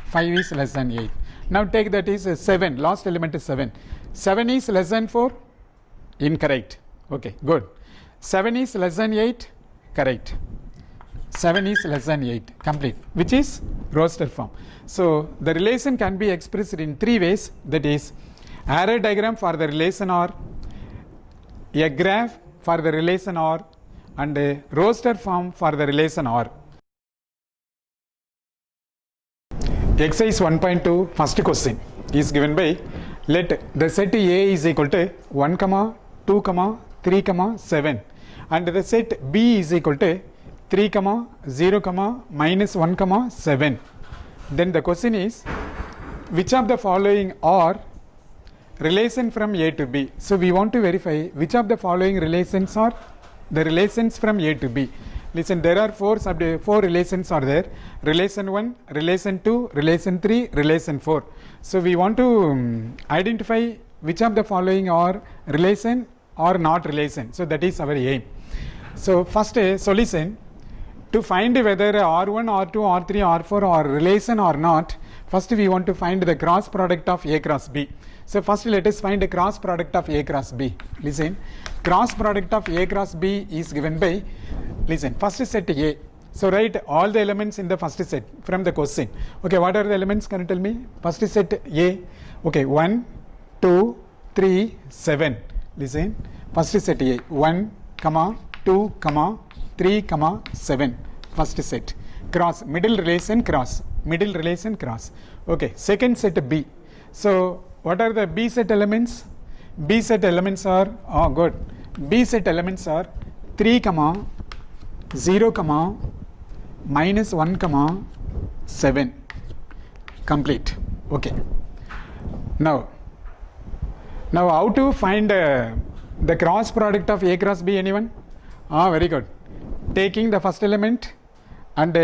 5 is less than 8. Now take that is 7. Last element is 7. 7 is less than 4. Incorrect. Okay. Good. 7 is less than 8. Correct. 7 is less than 8. Complete. Which is roster form. So the relation can be expressed in 3 ways. That is arrow diagram for the relation R, a graph for the relation R, and a roster form for the relation R. Exercise 1.2 first question is given by let the set A is equal to 1, 2, 3, 7 and the set B is equal to 3, 0, minus 1, 7. Then the question is which of the following are relation from A to B. So we want to verify which of the following relations are the relations from A to B. Listen, there are four relations are there. Relation 1, relation 2, relation 3, relation 4. So we want to identify which of the following are relation or not relation. So that is our aim. So first solution, to find whether R1, R2, R3, R4 are relation or not, first we want to find the cross product of A cross B. So first let us find the cross product of A cross B. Listen, cross product of A cross B is given by, listen, first set A. So write all the elements in the first set from the question. Okay, what are the elements? Can you tell me? First set A. Okay, 1, 2, 3, 7. Listen, first set A. 1, 2, 3, 7. First set. Cross, middle relation cross. Middle relation cross. Okay, second set B. So what are the B set elements? B set elements are, oh good. B set elements are 3, 0, minus 1, 7. Complete. Okay. Now how to find the cross product of A cross B? Anyone? Very good. Taking the first element and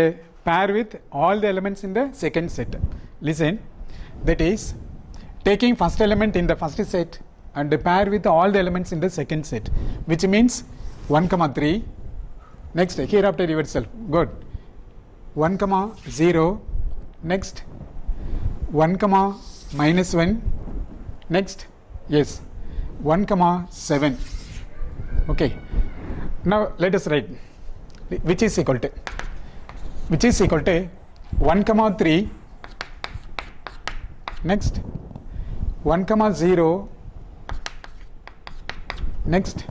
pair with all the elements in the second set. Listen, that is taking first element in the first set and pair with all the elements in the second set, which means 1, 3. Next, hereafter yourself. Good. 1, 0. Next, 1, minus 1. Next, yes, 1, 7. Okay. Now let us write which is equal to 1, 3. Next, 1, 0. Next,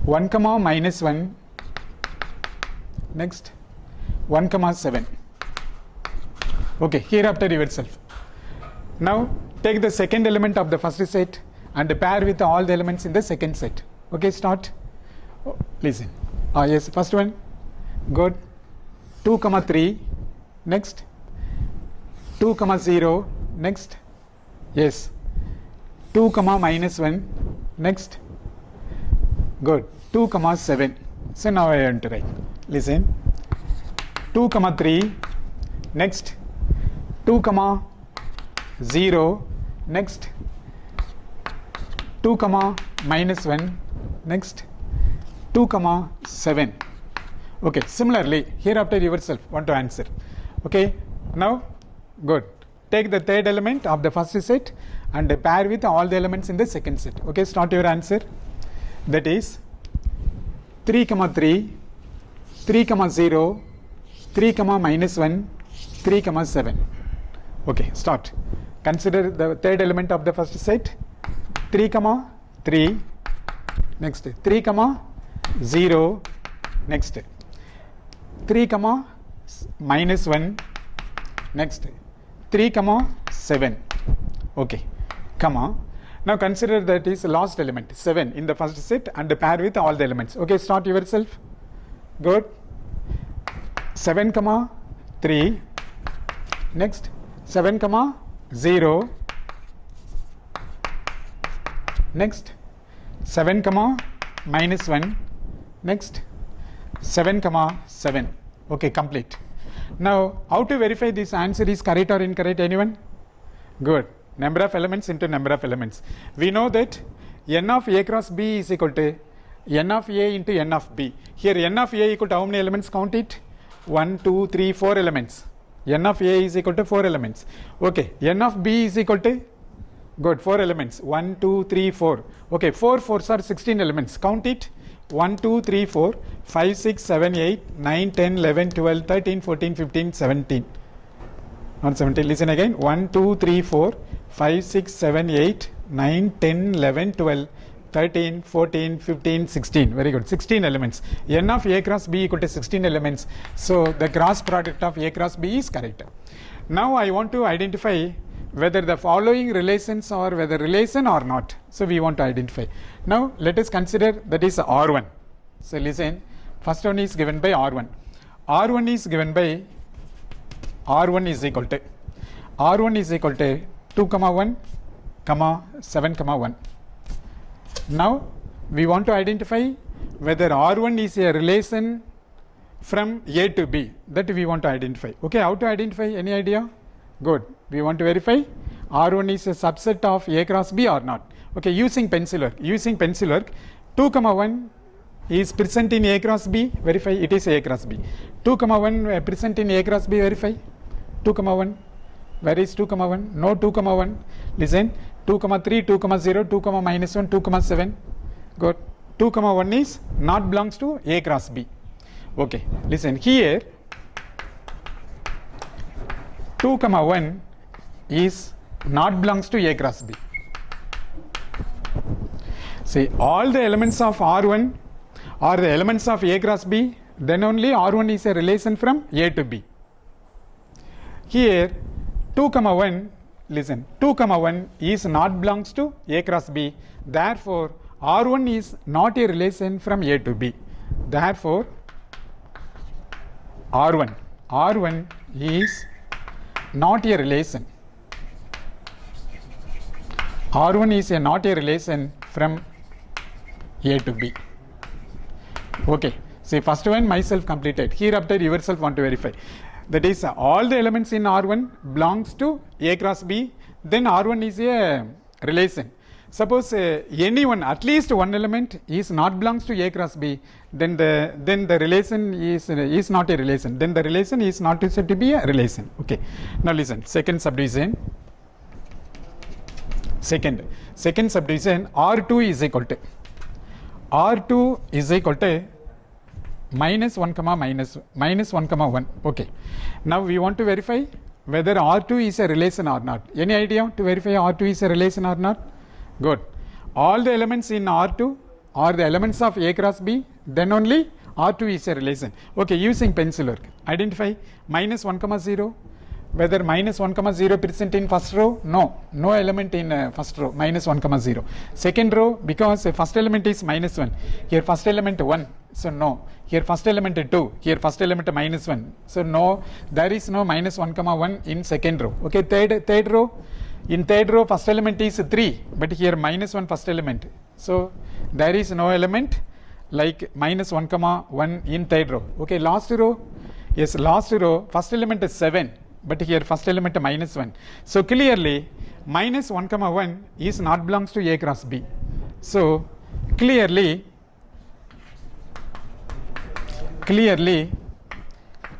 1, minus 1. Next, 1, 7. Okay, hereafter yourself. Now take the second element of the first set and pair with all the elements in the second set. Okay, start. Listen. Yes, first one. Good. 2, 3. Next, 2, 0. Next, yes, 2, minus 1. Next, good. 2, 7. So now I want to write. Listen. 2, 3. Next, 2, 0. Next, 2, minus 1. Next, 2, 7. Okay, similarly, hereafter yourself want to answer. Okay, now, good. Take the third element of the first set and pair with all the elements in the second set. Okay, start your answer. That is 3, 3, 3, 0, 3, minus 1, 3, 7. Okay, start. Consider the third element of the first set. 3, 3. Next, 3, 0. Next, 3, minus 1. Next, 3, 7. Okay, comma. Now consider that is last element 7 in the first set and pair with all the elements. Okay, start yourself. Good. 7, 3. Next, 7, 0. Next, 7, minus 1. Next, 7, 7. Okay, complete. Now, how to verify this answer is correct or incorrect? Anyone? Good. Number of elements into number of elements. We know that n of A cross B is equal to n of A into n of B. Here n of A equal to how many elements? Count it. 1, 2, 3, 4 elements. N of A is equal to 4 elements. Okay. N of B is equal to, good, 4 elements. 1, 2, 3, 4. Okay. 4 4s are 16 elements. Count it. 1, 2, 3, 4, 5, 6, 7, 8, 9, 10, 11, 12, 13, 14, 15, 17. Not 17. Listen again. 1, 2, 3, 4, 5, 6, 7, 8, 9, 10, 11, 12, 13, 14, 15, 16. Very good. 16 elements. N of A cross B equal to 16 elements. So the cross product of A cross B is correct. Now I want to identify whether the following relations are whether relation or not. So we want to identify. Now let us consider that is R1. So listen, first one is given by R1. R1 is given by R1 is equal to 2 comma 1 comma 7 comma 1. Now we want to identify whether R1 is a relation from A to B. That we want to identify. Okay, how to identify? Any idea? Good. We want to verify R1 is a subset of A cross B or not. Okay, using pencil work. 2 comma 1 is present in A cross B. Verify it is A cross B. 2 comma 1 present in A cross B. Verify 2 comma 1. Where is 2 comma 1? No 2 comma 1. Listen, 2 comma 3, 2 comma 0, 2 comma minus 1, 2 comma 7. Good. 2 comma 1 is not belongs to A cross B. Okay, listen here 2 comma 1 is not belongs to A cross B. See, all the elements of R1 are the elements of A cross B, then only R1 is a relation from A to B. Here 2 comma 1, listen, 2 comma 1 is not belongs to A cross B, therefore R1 is not a relation from A to B. Therefore R1 is not a relation. R1 is not a relation from A to B. Okay, see first one myself completed. Here after yourself want to verify. That is all the elements in R1 belongs to A cross B, then R1 is a relation. Suppose anyone, at least one element is not belongs to A cross B, then the relation is not a relation. Then the relation is not said to be a relation. Okay. Now listen, second subdivision R2 is equal to minus 1 comma minus 1 comma 1. Okay. Now we want to verify whether R2 is a relation or not. Any idea to verify R2 is a relation or not? Good. All the elements in R2 are the elements of A cross B, then only R2 is a relation. Okay, using pencil work. Identify minus 1 comma 0. Whether minus 1 comma 0 present in first row? No element in first row, minus 1 comma 0. Second row, because first element is minus 1. Here first element 1, so no. Here first element 2, here first element minus 1. So no, there is no minus 1 comma 1 in second row. Okay, third row. In third row first element is 3, but here minus 1 first element. So there is no element like minus 1 comma 1 in third row. Okay, last row, yes, last row first element is 7, but here first element minus 1. So clearly minus 1 comma 1 is not belongs to A cross B. So clearly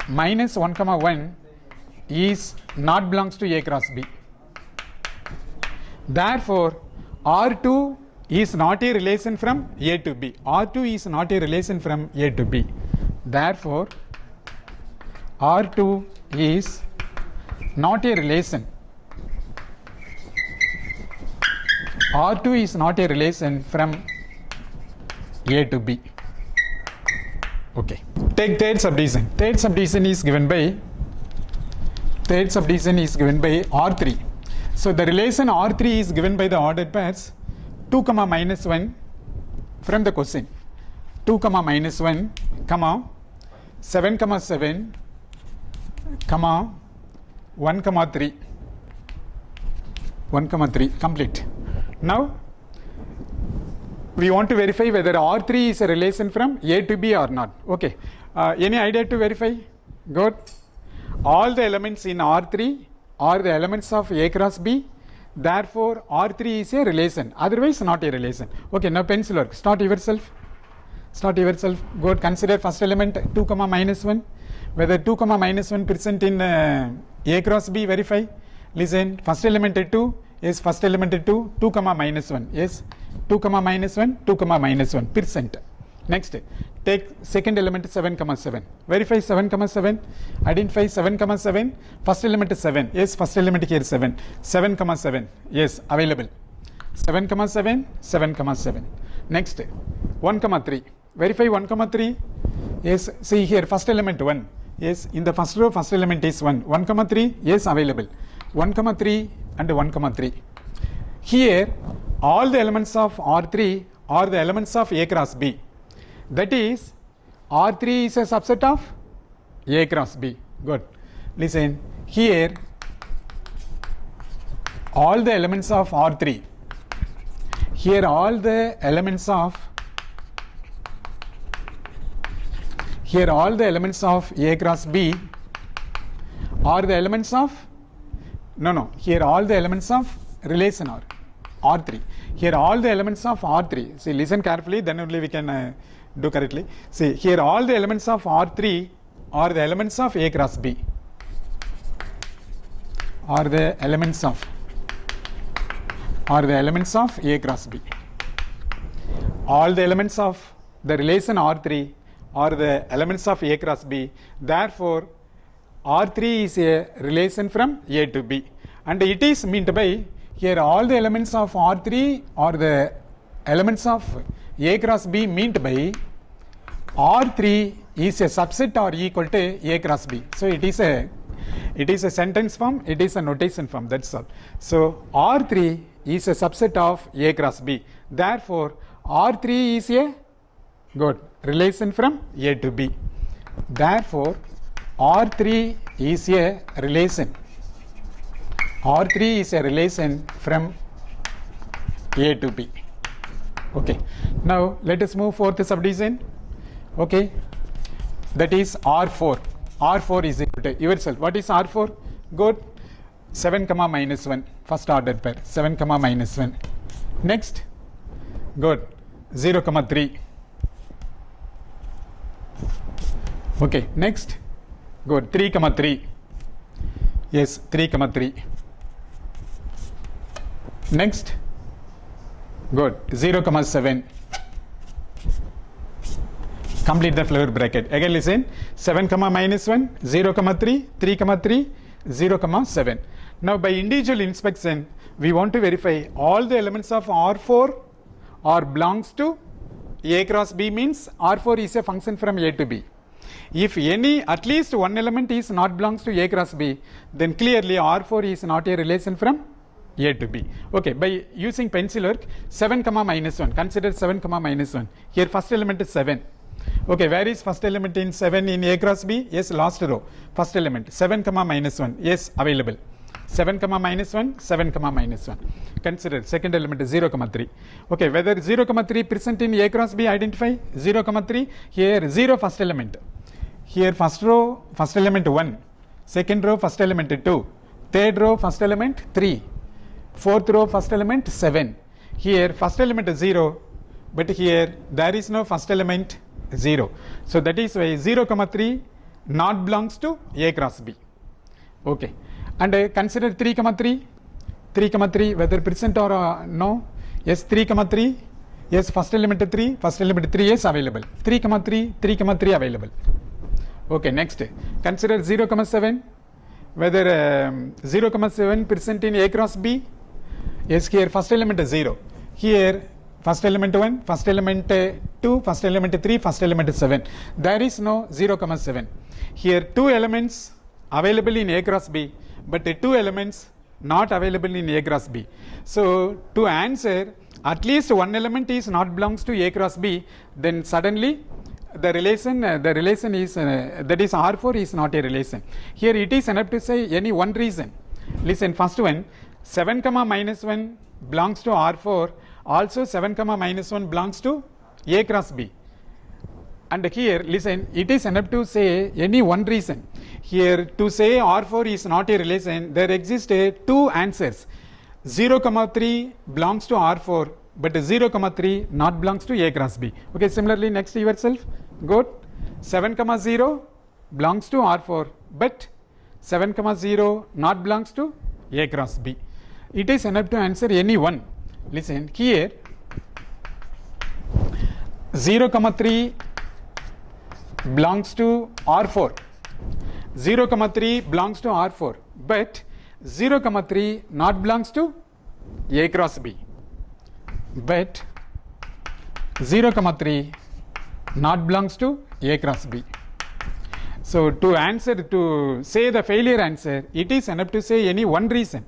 minus 1 comma 1 is not belongs to A cross B. Therefore R2 is not a relation from A to B. R2 is not a relation from A to B. Therefore R2 is not a relation. R2 is not a relation from A to B. Okay. Take third subdivision. Third subdivision is given by R3. So the relation R3 is given by the ordered pairs 2 comma minus 1 from the question. 2 comma minus 1 comma 7 comma 7 comma 1 comma 3 complete. Now we want to verify whether R3 is a relation from A to B or not. Okay, any idea to verify? Good. All the elements in R3 are the elements of A cross B, therefore R3 is a relation, otherwise not a relation. Okay, now pencil work. Start yourself. Go consider first element 2 comma minus 1. Whether 2 comma minus 1 present in A cross B, verify. Listen, first element 2 is first element 2 comma minus 1. Yes, 2 comma minus 1, 2 comma minus 1 percent. Next, take second element 7 comma 7. Verify 7 comma 7. Identify 7 comma 7. First element is 7. Yes, first element here 7. 7 comma 7. Yes, available. 7 comma 7. 7 comma 7. Next, 1 comma 3. Verify 1 comma 3. Yes, see here first element 1. Yes, in the first row, first element is 1. 1 comma 3, yes, available. 1 comma 3 and 1 comma 3. Here, all the elements of R3 are the elements of A cross B. That is, R3 is a subset of A cross B. Good. Listen, here, all the elements of R3. Here, all the elements of Here all the elements of A cross B are the elements of here all the elements of relation are R3. Here all the elements of R3. See, listen carefully, then only we can do correctly. See, here all the elements of R3 are the elements of A cross B. Are the elements of A cross B. All the elements of the relation R3 are the elements of A cross B. Therefore, R3 is a relation from A to B. And it is meant by, here all the elements of R3 are the elements of A cross B meant by R3 is a subset or equal to A cross B. So, it is a sentence form, it is a notation form, that's all. So, R3 is a subset of A cross B. Therefore, R3 is a good relation from A to B. Therefore, R3 is a relation. R3 is a relation from A to B. Okay. Now, let us move fourth subdivision. Okay. That is R4. R4 is equal to yourself. What is R4? Good. 7 comma minus 1. First order pair. 7 comma minus 1. Next. Good. 0 comma 3. Okay, next. Good. 3 comma 3. Yes, 3 comma 3. Next. Good. 0 comma 7. Complete the floor bracket. Again listen. 7 comma minus 1, 0 comma 3, 3 comma 3, 0 comma 7. Now by individual inspection, we want to verify all the elements of R4 are belongs to A cross B, means R4 is a function from A to B. If any at least one element is not belongs to A cross B, then clearly R4 is not a relation from A to B. Okay, by using pencil work, 7 comma minus 1, consider 7 comma minus 1. Here first element is 7. Okay, where is first element in 7 in A cross B? Yes, last row. First element 7 comma minus 1. Yes, available. 7 comma minus 1, 7 comma minus 1. Consider second element is 0 comma 3. Okay, whether 0 comma 3 present in A cross B, identify 0 comma 3. Here 0 first element. Here first row first element 1. Second row first element 2. Third row first element 3. Fourth row first element 7. Here first element is 0, but here there is no first element 0. So that is why 0 comma 3 not belongs to A cross B. Okay. And consider 3 comma 3. 3 comma 3 whether present or no. Yes, 3 comma 3. Yes, first element 3. First element 3 is available. 3 comma 3. 3 comma 3 available. Okay, next. Consider 0 comma 7. Whether 0 comma 7 present in A cross B. Yes, here first element is 0. Here first element 1, first element 2, first element 3, first element 7. There is no 0 comma 7. Here 2 elements available in A cross B, but 2 elements not available in A cross B. So to answer at least one element is not belongs to A cross B, then suddenly the relation is that is R4 is not a relation. Here it is enough to say any one reason. Listen, first one, 7 comma minus 1 belongs to R4, also 7 comma minus 1 belongs to A cross B. And here listen, it is enough to say any one reason. Here to say R4 is not a relation, there exist 2 answers. 0 comma 3 belongs to R4, but 0 comma 3 not belongs to A cross B. Okay, similarly next yourself. Good. 7 comma 0 belongs to R4, but 7 comma 0 not belongs to A cross B. It is enough to answer any one. Listen, here 0 comma 3 belongs to R4. 0 comma 3 belongs to R4, but 0 comma 3 not belongs to A cross B. But 0 comma 3 not belongs to A cross B. So to answer, to say the failure answer, it is enough to say any one reason.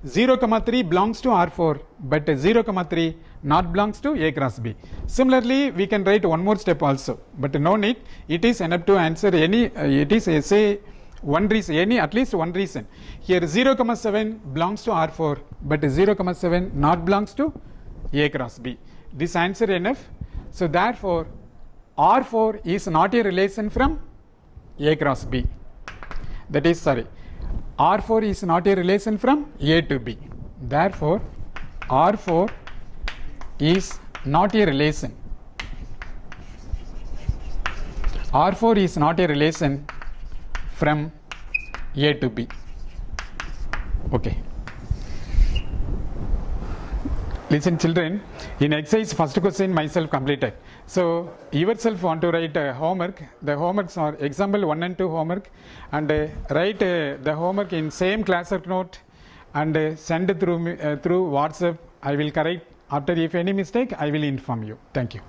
0,3 belongs to R4, but 0,3 not belongs to A cross B. Similarly, we can write one more step also, but no need. It is enough to answer any, it is say one reason, any at least one reason. Here 0,7 belongs to R4, but 0,7 not belongs to A cross B. This answer enough. So therefore, R4 is not a relation from A cross B. That is, sorry, R4 is not a relation from A to B. Therefore, R4 is not a relation. R4 is not a relation from A to B. Okay. Listen children, in exercise first question myself completed. So yourself want to write homework. The homeworks are example 1 and 2 homework, and write the homework in same classwork note and send through WhatsApp. I will correct after. If any mistake, I will inform you. Thank you.